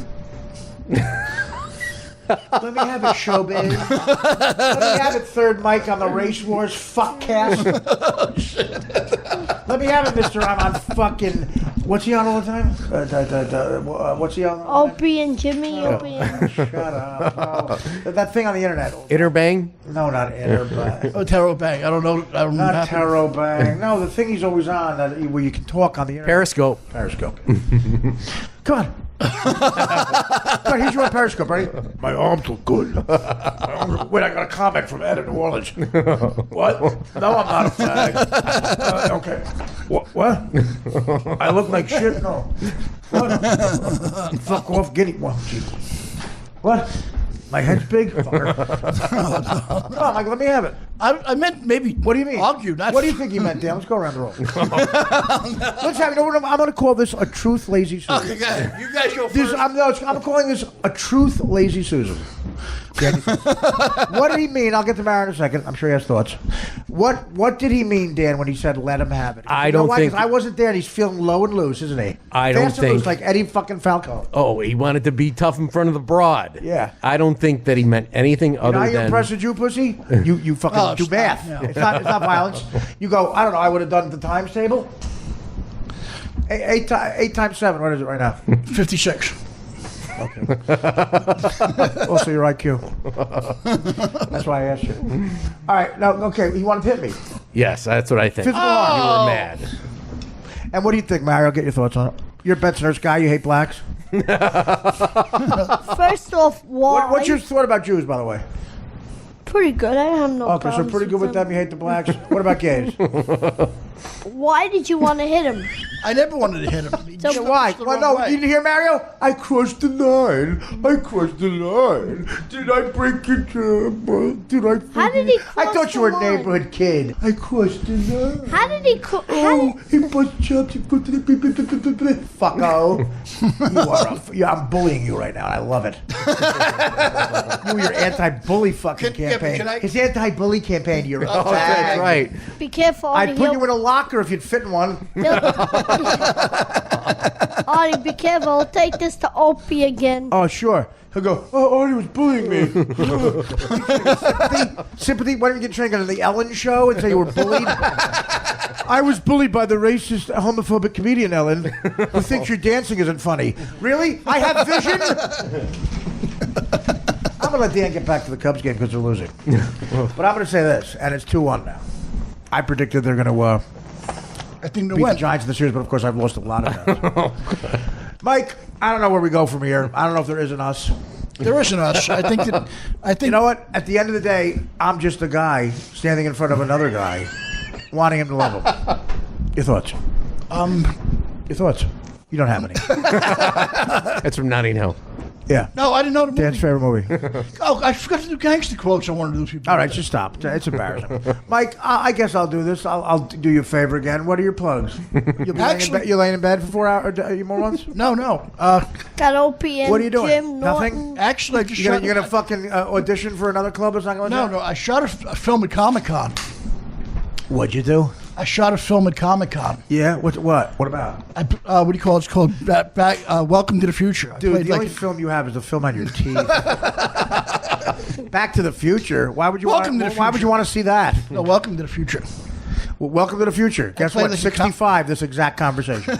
Let me have it, showbiz. Let me have it, third mic on the Race Wars fuckcast. Let me have it, mister. I'm on fucking... What's he on all the time? What's he on? Opie and Jimmy. Opie and... Shut up. No. That thing on the internet. Interbang? No, not Interbang. Oh, Taro Bang. I don't know. I don't know. Not Taro Bang. No, the thing he's always on where you can talk on the internet. Periscope. Come on. Come on, here's your Periscope, ready? My arms look good. Wait, I got a comment from Ed in New Orleans. What? No, I'm not a fag. Okay. What? I look like shit? No. What? Fuck off, Guinea. Well, geez. What? My head's big? Fucker. Come on, Mike, let me have it. I meant maybe. What do you mean? Argue. Not What do you think you meant, Dan? Let's go around the room. Let's have. You know what? I'm going to call this a truth lazy Susan. Okay, guys, you guys go first. I'm calling this a truth lazy Susan. What did he mean? I'll get to Mara in a second. I'm sure he has thoughts. What did he mean, Dan, when he said let him have it? I You know don't why? think- 'Cause I wasn't there and he's feeling low and loose, isn't he? I don't Fast and loose, think- like Eddie fucking Falco. Oh, he wanted to be tough in front of the broad. Yeah. I don't think that he meant anything You know other how you than... impress a Jew pussy? You fucking Oh, do stop. math. Yeah. It's not violence. You go, I don't know, I would have done the times table. Eight times 7. What is it right now? 56. Okay. Also, your IQ. That's why I asked you. All right. Now, okay. You want to hit me? Yes, that's what I think. Physical You harm. were mad. And what do you think, Mario? Get your thoughts on it. You're a Bensonhurst guy. You hate blacks. First off, why? What's your thought about Jews, by the way? Pretty good. I have no Okay, so problems pretty good with them. You hate the blacks. What about gays? Why did you want to hit him? I never wanted to hit him. He just Why? goes the Well, wrong no, way. you didn't hear Mario? I crossed the line. I crossed the line. Did I break your job? Did I? How did he I cross thought you the were a line? neighborhood kid. I crossed the line. How did he? He bust chops. He put to the fucko. I'm bullying you right now. And I love it. You and your anti-bully fucking Can- yeah, but campaign. can I- His anti-bully campaign. You're a Oh, that's right. Be careful, Artie. I'd put you in a locker if you'd fit in one. Artie, be careful. I'll take this to Opie again. Oh, sure. He'll go, Artie was bullying me. Sympathy? Why don't you get trained on the Ellen show and say you were bullied? I was bullied by the racist, homophobic comedian Ellen who thinks your dancing isn't funny. Really? I have vision? I'm going to let Dan get back to the Cubs game because they're losing. But I'm going to say this, and it's 2-1 now. I predicted they're going to I think they beat the win. Giants in the series, but of course I've lost a lot of them. Mike, I don't know where we go from here. I don't know if there is an us. There isn't us. I think. You know what? At the end of the day, I'm just a guy standing in front of another guy, wanting him to love him. Your thoughts? Your thoughts? You don't have any. That's from Notting Hill. Yeah. No, I didn't know the movie. Dan's favorite movie. Oh, I forgot to do gangster quotes. I wanted to do people. All right, just stop. It's embarrassing. Mike, I guess I'll do this. I'll do you a favor again. What are your plugs? You're laying in bed for 4 hours, more months? No. Got Opie and What are you doing? Jim Nothing? Norton. Actually, I just You're shot. gonna fucking audition for another club that's not going to No. I shot a film at Comic-Con. What'd you do? I shot a film at Comic-Con. Yeah. What about? What do you call it? It's called Welcome to the Future. I Dude, played the only film you have is the film on your teeth. Back to the Future. Why would you want to see that? No, Welcome to the Future. Well, welcome to the future. Guess played what? like a 65. This exact conversation.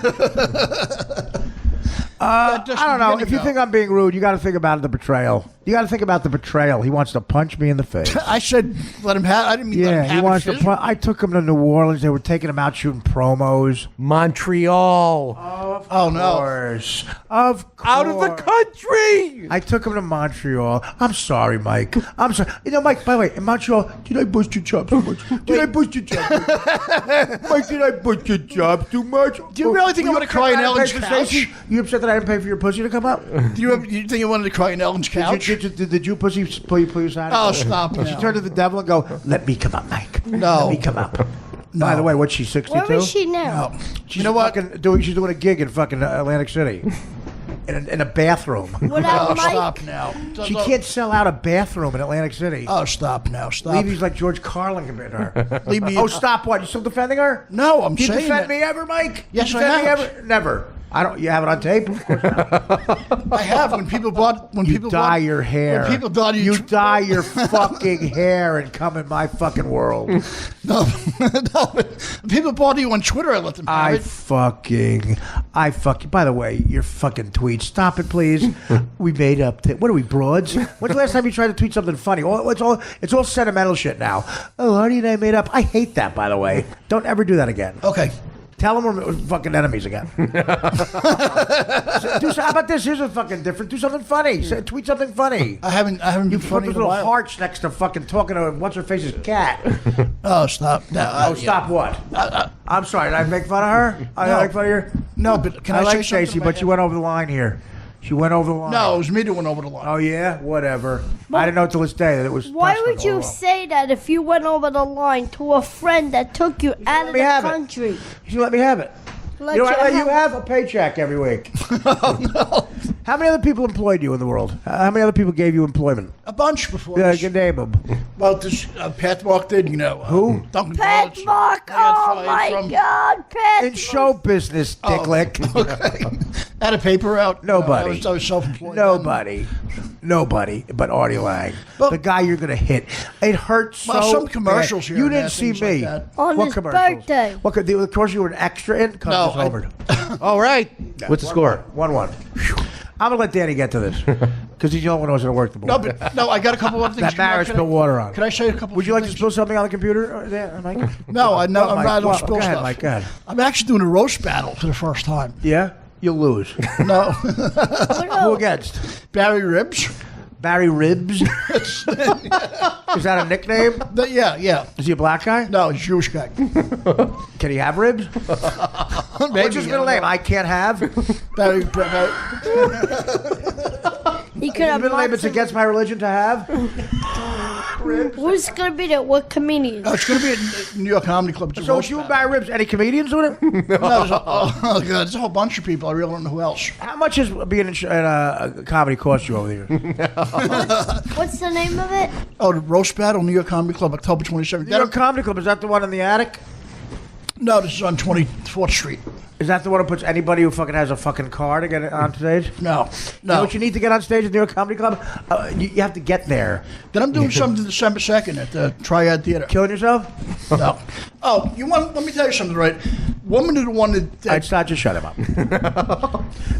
I don't know. If you think I'm being rude, you got to think about the betrayal. You got to think about the betrayal. He wants to punch me in the face. I said let him have. I didn't mean let him Yeah, have he wants it. to. I took him to New Orleans. They were taking him out shooting promos. Montreal. Oh no! Of course. Out of the country. I took him to Montreal. I'm sorry, Mike. I'm sorry. You know, Mike, by the way, in Montreal, did I bust your chops too much? Did I bust your chops too much? Mike, did I bust your chops too much? Do you really think I'm going to cry in Ellen's couch? You upset that I didn't pay for your pussy to come up? Do you think I wanted to cry in Ellen's couch? Did the Jew pussy pull you aside? Oh, stop Did she now. turn to the devil and go, let me come up, Mike? No. Let me come up. By the way, what's she, 62? Where is she now? No. You know what? She's doing a gig in fucking Atlantic City. In a bathroom. Without Oh, Mike? stop now. She can't sell out a bathroom in Atlantic City. Oh, stop now. Stop. Levy's like George Carlin compared to her. Leave me. Oh, stop! What? You still defending her? No, I'm Do you saying defend that. me ever, Mike? Yes, you I defend me have. ever? Never. I don't. You have it on tape? Of course not. I have. When people bought. When You people dye bought, your hair. When people bought you dye your fucking hair and come in my fucking world. No. When people bought you on Twitter, I let them have it. I fucking. By the way, your fucking tweets. Stop it, please. We made up. What are we, broads? When's the last time you tried to tweet something funny? It's all sentimental shit now. Oh, Artie and I made up. I hate that. By the way, don't ever do that again. Okay. Tell them we're fucking enemies again. How about this? Here's a fucking different. Do something funny. Tweet something funny. I haven't You been put funny those in a little while. hearts next to fucking talking to what's her face's cat. Oh, stop. No, Stop what? I'm sorry. Did I make fun of her? I No. make fun of her. No, but can I, I say like something Stacey, about but she him? went over the line here. She went over the line. No, it was me that went over the line. Oh yeah, whatever. I didn't know till this day that it was. Why personal. would you Oh, say that if you went over the line to a friend that took you out of me the have it. country? You should let me have it. Let You know, you I let you have- have a paycheck every week. Oh no! How many other people employed you in the world? How many other people gave you employment? A bunch before. Yeah, this. you name them. Well, this Pat Mark did, you know. Who? Duncan Pat Donuts. Mark, I got oh fired my from- God, Pat. In show business, Dicklick. Okay. Had a paper out. Nobody. I was self-employed. Nobody but Artie Lang. Well- The guy you're going to hit. It hurts Well, so some commercials bad. here You and didn't there, see things like me. that. On What his commercials? birthday. What, of course you were an extra in? No, Come over. All right. What's the score? 1-1. I'm gonna let Danny get to this because he's the only one who knows how to work the board. No, I got a couple of things. That marriage spilled water on. Can I say a couple? Would you like to things? spill something on the computer there, Mike? No, I know. I don't spill Go ahead, stuff. Mike. Go ahead. I'm actually doing a roast battle for the first time. Yeah, you'll lose. No, Who against? Barry Ribs. Barry Ribs. Is that a nickname? Yeah. Is he a black guy? No, he's a Jewish guy. Can he have ribs? What's his middle name? I can't have. Barry. He could His have middle name lots is of- against my religion to have. Who's gonna be there? What comedian? It's going to be at New York Comedy Club. It's a So roast it's you and battle. Barry Ribs. Any comedians doing it? No, God, there's a whole bunch of people. I really don't know who else. How much is being in a comedy cost you over the years? What's the name of it? Oh, the roast battle, New York Comedy Club, October 27th. New York Comedy Club, is that the one in the attic? No, this is on 24th Street. Is that the one who puts anybody who fucking has a fucking car to get on stage? No. You know what you need to get on stage at New York Comedy Club? You have to get there. Then I'm doing something December 2nd at the Triad Theater. Killing yourself? No. Oh, let me tell you something, right? Woman is the one that... I'd not just shut him up.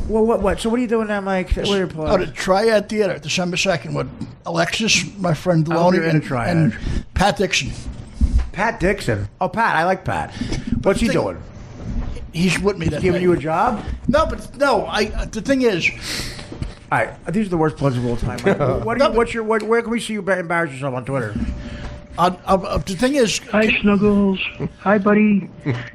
Well, what? So what are you doing now, Mike? What are your Oh, the plans? Triad Theater, December 2nd, with Alexis, my friend I hope Deloney, you're in a Triad. and Pat Dixon. Pat Dixon. Oh, Pat. I like Pat. What's he doing? He's with me. That Giving night. you a job? No, but no. The thing is, All right. These are the worst plugs of all time. Mike. Where can we see you embarrass yourself on Twitter? the thing is, Hi, Snuggles. Hi, buddy.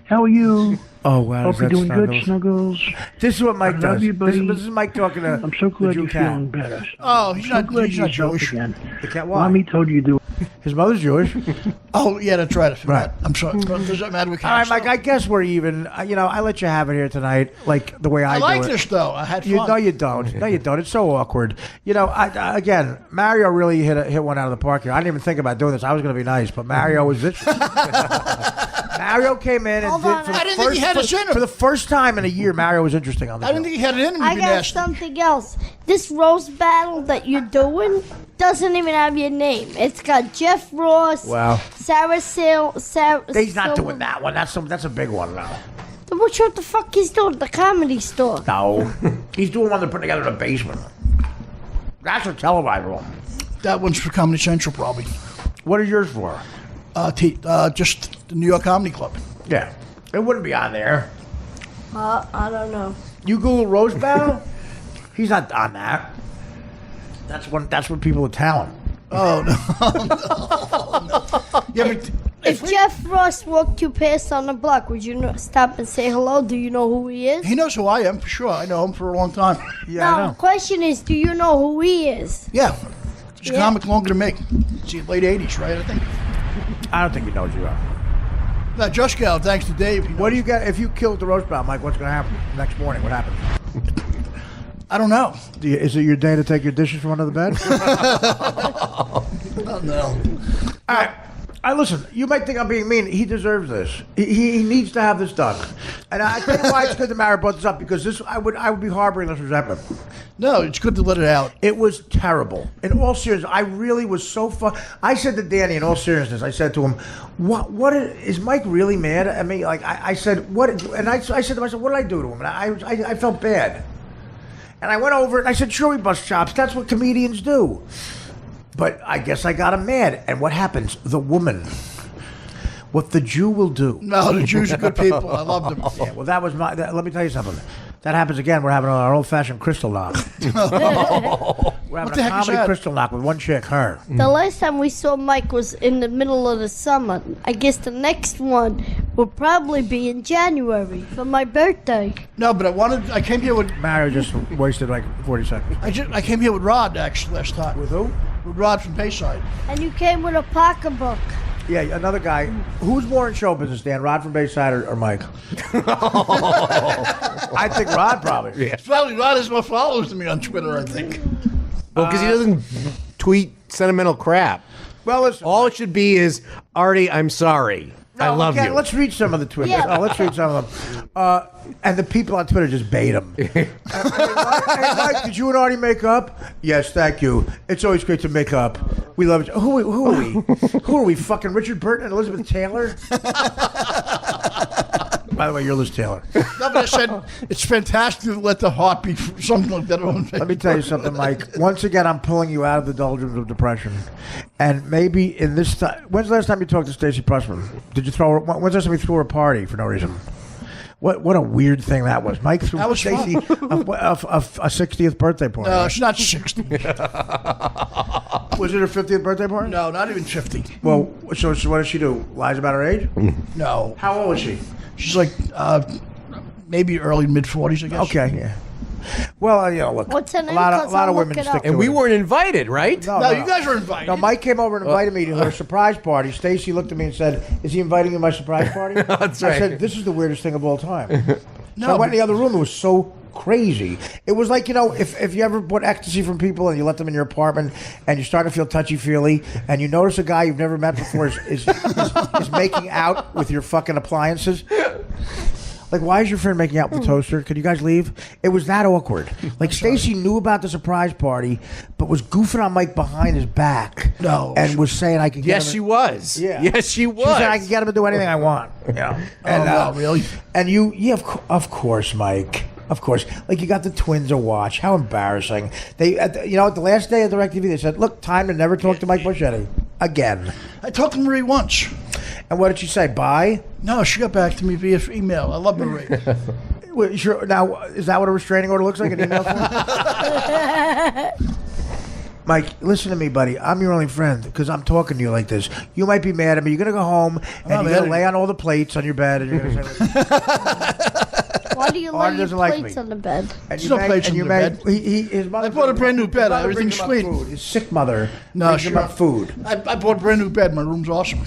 How are you? Oh, wow. Hope you're doing good, Snuggles. This is what Mike I does. love you, buddy. This is Mike talking to I'm so glad the Jew you're cat. feeling better. oh, he's So not glad Jewish. you're again. The cat, why? Mommy told you to do it. His mother's Jewish. Oh, yeah, that's right. I forgot. Right. I'm sorry. But does that matter? We All right, can't Mike, I guess we're even. I let you have it here tonight, like the way I I do like it. this though. I had You fun. know you don't. No, you don't. It's so awkward. Again, Mario really hit one out of the park here. I didn't even think about doing this. I was going to be nice, but Mario was vicious. Mario came in and Hold did on, for I the didn't think he had us in him. for the first time in a year. Mario was interesting on the I show. didn't think he had it in him to I be got nasty. something else. This roast battle that you're doing doesn't even have your name. It's got Jeff Ross, Wow. Sarah He's not doing that one. That's a big one now. What the fuck he's doing at the Comedy Store? No, he's doing one they're putting together in the basement. That's a televised one. That one's for Comedy Central, probably. What is yours for? Just the New York Comedy Club. Yeah, it wouldn't be on there. I don't know. You Google roast battle? He's not on that. That's what people with talent. Oh no! Yeah, but If Jeff Ross walked you past on the block, would you stop and say hello? Do you know who he is? he knows who I am for sure. I know him for a long time. Yeah, I No, know. the question is, do you know who he is? Yeah, he's a Yeah. comic longer than me. It's the late '80s, right? I think. I don't think he knows you are. No, just go. Thanks to Dave. he What do knows. you get if you killed the roast battle, Mike? What's going to happen next morning? What happens? I don't know. Is it your day to take your dishes from under the bed? No. All right. Listen, you might think I'm being mean. He deserves this. He needs to have this done. And I think why it's good that Mara brought this up, because this I would be harboring this resentment. No, it's good to let it out. It was terrible. In all seriousness, I really was so fun. I said to Danny, in all seriousness, I said to him, "What is Mike really mad at me?" Like I said, "What?" And I said to myself, "What did I do to him?" And I felt bad. And I went over it and I said, "Sure, we bust chops. That's what comedians do." But I guess I got him mad. And what happens? The woman. What the Jew will do. No, the Jews are good people. I love them. Yeah, well, that was let me tell you something. That happens again. We're having our old-fashioned crystal knock. We're having the a heck is comedy that? crystal knock with one chick, her. The last time we saw Mike was in the middle of the summer. I guess the next one will probably be in January for my birthday. No, but I came here with. Mario just wasted like 40 seconds. I came here with Rod actually last time. With who? With Rod from Bayside. And you came with a pocketbook. Yeah, another guy. Who's more in show business, Dan? Rod from Bayside or Mike? I think Rod probably. Yeah. Probably Rod has more followers than me on Twitter, I think. Well, because he doesn't tweet sentimental crap. Well, listen. All it should be is, Artie, I'm sorry. I love you. Let's read some of the Twitters. Yeah. Oh, let's read some of them. And the people on Twitter just bait him. Hey, Mike, did you and Artie make up? Yes, thank you. It's always great to make up. We love it. Who are we? Who are we? Fucking Richard Burton and Elizabeth Taylor? By the way, you're Liz Taylor. No, but I said it's fantastic to let the heart beat for something like that. Let me tell you something, Mike. Once again, I'm pulling you out of the doldrums of depression. And maybe in this time... When's the last time you talked to Stacey Pressman? When's the last time you threw her a party for no reason? What a weird thing that was. Mike threw Stacey a 60th birthday party. No, she's not 60. Was it her 50th birthday party? No, not even 50. Well, so what does she do? Lies about her age? No. How old is she? She's like maybe early mid-40s, I guess. Okay, yeah. Well, look, What's her name? a lot 'Cause of I'll women look it stick up. to And we it. weren't invited, right? No, you guys were invited. No, Mike came over and invited me to her surprise party. Stacy looked at me and said, "Is he inviting you to my surprise party?" That's I right. said, "This is the weirdest thing of all time." No, So I went in the other room. It was so crazy. It was like, if you ever bought ecstasy from people and you let them in your apartment and you start to feel touchy-feely and you notice a guy you've never met before is making out with your fucking appliances. Like, why is your friend making out with the toaster? Could you guys leave? It was that awkward. Like, Stacy knew about the surprise party, but was goofing on Mike behind his back. No. And was saying I could get him. Yes, she was. Yeah. Yes, she was. She said I can get him to do anything I want. Yeah. And, no, really? And of course, Mike. Of course. Like, you got the twins to watch. How embarrassing. They, at the last day of DirecTV, they said, look, time to never talk to Mike Bochetti again. I talked to Marie once. And what did she say? Bye? No, she got back to me via email. I love Marie. Well, sure. Now, is that what a restraining order looks like? An email form? Mike, listen to me, buddy. I'm your only friend because I'm talking to you like this. You might be mad at me. You're going to go home and you're going to lay on all the plates on your bed and you're going to say, Why do you lay Artie your doesn't like plates me. on the bed? and There's you no may- plates and on you the may- bed. his mother I bought a brand new bed. his mother Everything's brings him up sweet. food. His sick mother No, brings him sure. up food. I bought a brand new bed. My room's awesome.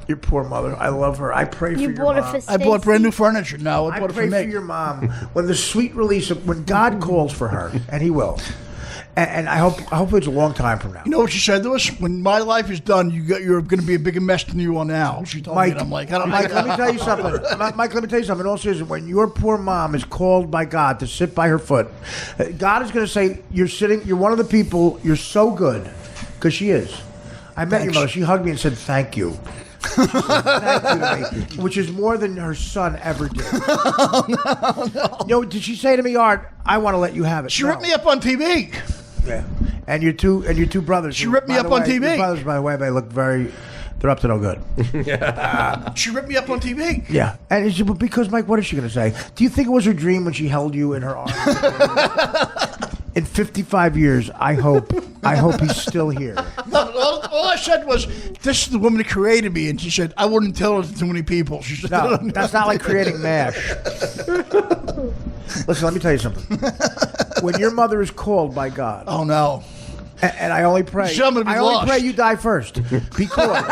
Your poor mother. I love her. I pray for You your bought it mom. for I Stacy? bought brand new furniture. No, I I bought it pray for for me. your mom when the sweet release of when God calls for her, and He will. And I hope it's a long time from now. You know what she said to us? When my life is done, you're going to be a bigger mess than you are now. She told me, and I'm like, I don't Mike, let me tell you something. Mike, let me tell you something. In all seriousness, when your poor mom is called by God to sit by her foot, God is going to say, you're one of the people, you're so good, because she is. I met your mother. She hugged me and said, thank you. She said, thank you to me, which is more than her son ever did. No. Did she say to me, Art, I want to let you have it? She ripped me up on TV. Yeah. And your two brothers. She ripped me up on TV. Your brothers, by the way, they look they're up to no good. She ripped me up on TV. Yeah. And because, Mike, what is she going to say? Do you think it was her dream when she held you in her arms? In 55 years, I hope he's still here. No, all I said was, this is the woman that created me. And she said, I wouldn't tell it to too many people. She said, No, that's not like creating MASH. Listen, let me tell you something. When your mother is called by God, Oh, no. and I only pray, I'm gonna be I only lost. pray you die first, because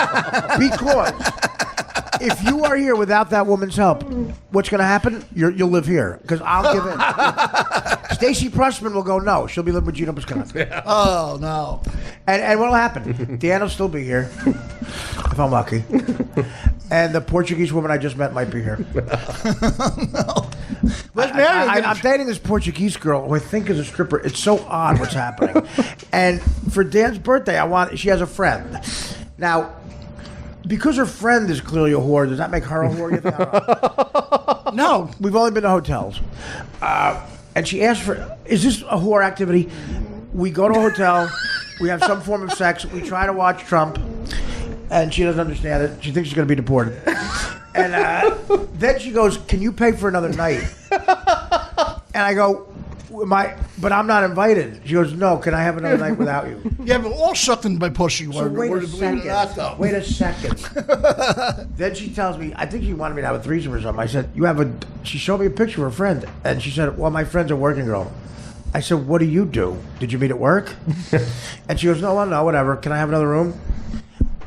if you are here without that woman's help, what's going to happen? You'll live here because I'll give in. Stacey Pressman will go no. She'll be living with Gino Bisconti. Oh, no. And what'll happen? Dan will still be here if I'm lucky, and the Portuguese woman I just met might be here. Where's Mary? I'm dating this Portuguese girl who I think is a stripper. It's so odd what's happening. And for Dan's birthday, she has a friend. Now, because her friend is clearly a whore, does that make her a whore? You think? No. We've only been to hotels. And she asked is this a whore activity? We go to a hotel, we have some form of sex, we try to watch Trump, and she doesn't understand it. She thinks she's going to be deported. And then she goes, can you pay for another night? And I go, but I'm not invited. She goes, no, can I have another night without you? Yeah, but all sucked in my pussy. So wait a second. Wait a second. Then she tells me, I think she wanted me to have a threesome or something. I said, she showed me a picture of her friend. And she said, well, my friend's a working girl. I said, what do you do? Did you meet at work? And she goes, no, whatever. Can I have another room?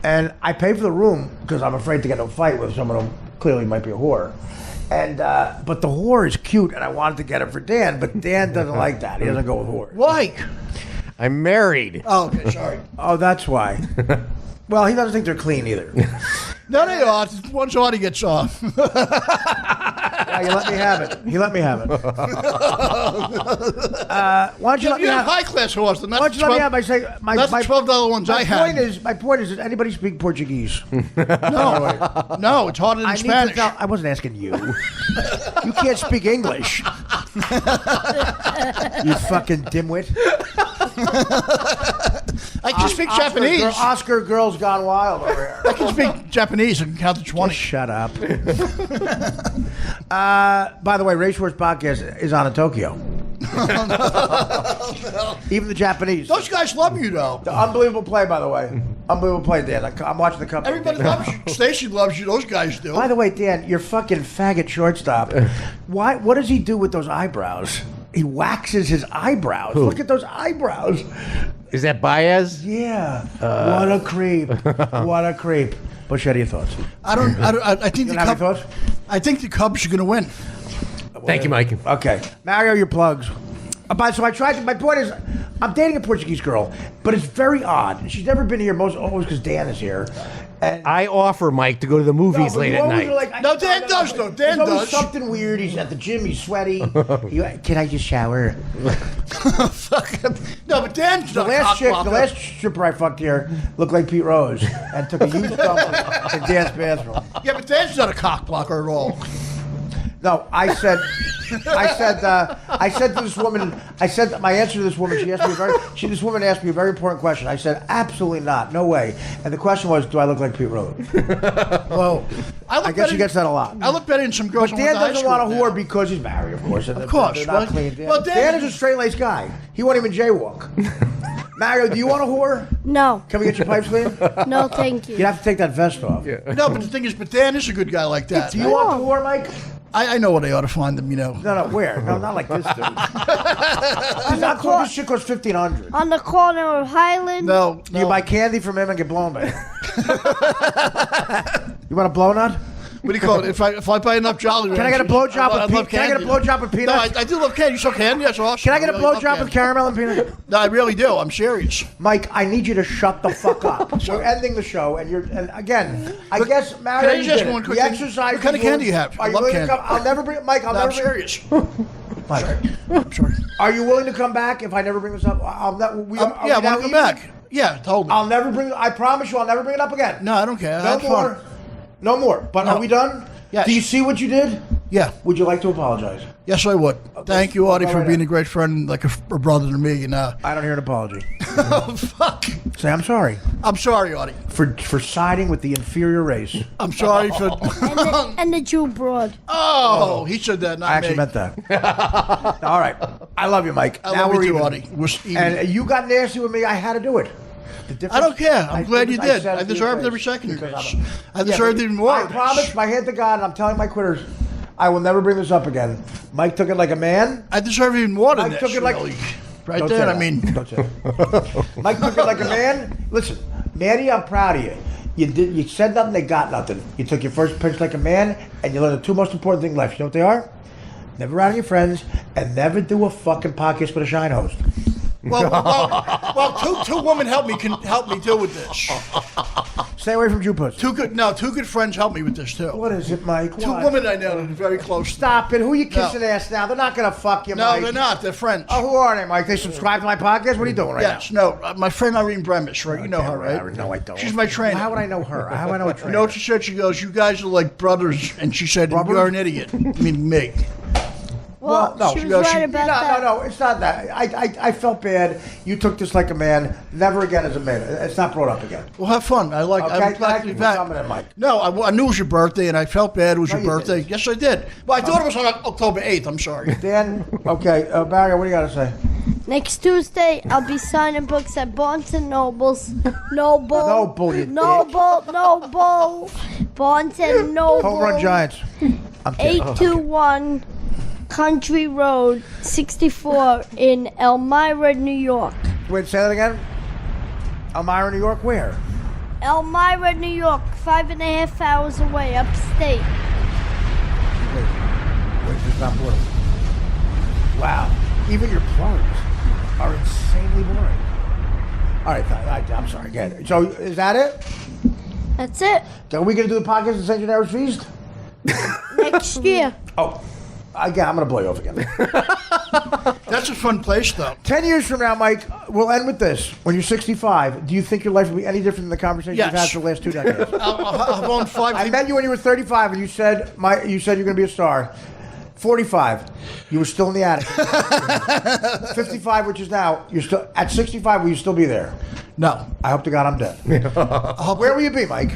And I pay for the room because I'm afraid to get in a fight with someone who clearly might be a whore. And but the whore is cute, and I wanted to get it for Dan, but Dan doesn't like that. He doesn't go with whores. Why? I'm married. Oh, okay, sorry. Oh, that's why. Well, he doesn't think they're clean either. No, they are. Once Artie gets off. You let me have it. He let me have it. Why don't you let me You have have high-class horse. Why don't you let me have That's my the $12 ones I had. My point is, does anybody speak Portuguese? No, it's harder than Spanish. I wasn't asking you. You can't speak English. You fucking dimwit. I can speak Japanese. Oscar Girls Gone Wild over here. I can speak Japanese and count to 20. Just shut up. By the way, Race Wars Podcast is on in Tokyo. Even the Japanese. Those guys love you, though. The unbelievable play, by the way. Unbelievable play, Dan. I'm watching the cup. Everybody loves you. Stacy loves you. Those guys do. By the way, Dan, you're fucking faggot shortstop. Why? What does he do with those eyebrows? He waxes his eyebrows. Who? Look at those eyebrows. Is that Baez? Yeah. What a creep. What a creep. Bochetti, your thoughts? I think the Cubs. I think the Cubs are going to win. Thank you, Mike. Okay, Mario, your plugs. So I tried to. My point is, I'm dating a Portuguese girl, but it's very odd. She's never been here, always because Dan is here. And I offer Mike to go to the movies late at night. No, Dan does, though. Dan does. Something weird. He's at the gym. He's sweaty. Can I just shower? No, but Dan's the last stripper I fucked here looked like Pete Rose and took a huge dump in Dan's bathroom. Yeah, but Dan's not a cock blocker at all. No, I said to this woman. My answer to this woman. This woman asked me a very important question. I said, absolutely not, no way. And the question was, do I look like Pete Rose? Well, I guess she gets that a lot. I look better than some girls. But Dan doesn't want a whore because he's married, of course. Of course, they're not clean. Dan is a straight-laced guy. He won't even jaywalk. Mario, do you want a whore? No. Can we get your pipes clean? No, thank you. You have to take that vest off. Yeah. No, but the thing is, Dan is a good guy like that. Do you want the whore, Mike? I know where they ought to find them, No, where? No, not like this, dude. This shit costs $1,500. On the corner of Highland. No. You buy candy from him and get blown by him. You want a blow nut? What do you call it? If I buy enough Jolly Ranchers, can I get a blowjob with peanuts? No, I do love candy. You still candy? That's awesome. Can I get a blowjob with caramel and peanuts? No, I really do. I'm serious. Mike, I need you to shut the fuck up. We're ending the show, and again, I guess, Mario, can I just ask one quick thing? exercise. What kind of candy you have? I love candy. I'll never bring Mike. I'm serious. Mike, I'm sorry. are you willing to come back if I never bring this up? Yeah, I want to come back. Yeah, totally. I'll never bring. I promise you, I'll never bring it up again. No, I don't care. No more. Fun. No more. But are we done? Yes. Do you see what you did? Yeah. Would you like to apologize? Yes, I would. Thank you, Artie, for being a great friend, like a brother to me. And I don't hear an apology. Oh, fuck. Say, I'm sorry. I'm sorry, Artie. For siding with the inferior race. I'm sorry for... and the Jew broad. Oh, he said that, not I actually me. meant that. All right. I love you, Mike. I love you too, Artie. And you got nasty with me. I had to do it. I don't care. I'm glad you did. I deserved every second of this. I deserved even more. I promise, by hand to God, and I'm telling my quitters, I will never bring this up again. Mike took it like a man. I deserve even more than Mike this. took it like... Right Don't there, I mean... Don't say that. Mike took it like a man. Listen, Maddie, I'm proud of you. You said nothing, they got nothing. You took your first pitch like a man, and you learned the two most important things in life. You know what they are? Never rat on your friends, and never do a fucking podcast with a shine host. Well, two women can help me too with this. Stay away from Jew puss. Two good friends help me with this too. What is it, Mike? Two women I know that are very close. Stop it. Who are you kissing ass now? They're not going to fuck you, Mike. No, they're not. They're friends. Oh, who are they, Mike? They subscribe to my podcast? What are you doing right now? Yes, no. My friend Irene Bremis, right? You know her, right? No, I don't. She's my trainer. How would I know her? How would I know a trainer? You know what she said? She goes, "You guys are like brothers," and she said, "You're an idiot." I mean, me. Well, no, she was right about that. No, it's not that. I felt bad. You took this like a man. Never again as a man. It's not brought up again. Well, have fun. I'm glad to be back. Mike. No, I knew it was your birthday, and I felt bad it was your birthday. Didn't. Yes, I did. Well, I thought it was on October 8th. I'm sorry. Dan, okay. Barry, what do you got to say? Next Tuesday, I'll be signing books at Barnes & Noble's. Noble. Barnes & Noble. Home Run Giants. 821 Country Road, 64 in Elmira, New York. Wait, say that again? Elmira, New York, where? Elmira, New York, 5.5 hours away, upstate. Wait, this is not boring. Wow. Even your plugs are insanely boring. All right, I'm sorry. Again. So, is that it? That's it. Are we going to do the podcast at St. Geneva's Feast? Next year. Oh, again, I'm going to blow you off again. That's a fun place, though. 10 years from now, Mike, we'll end with this. When you're 65, do you think your life will be any different than the conversation Yes. you've had for the last 2 decades? I've owned 5. I met you when you were 35, and you said you're going to be a star. 45, you were still in the attic. 55, which is now, you're still at 65. Will you still be there? No. I hope to God I'm dead. Where will you be, Mike?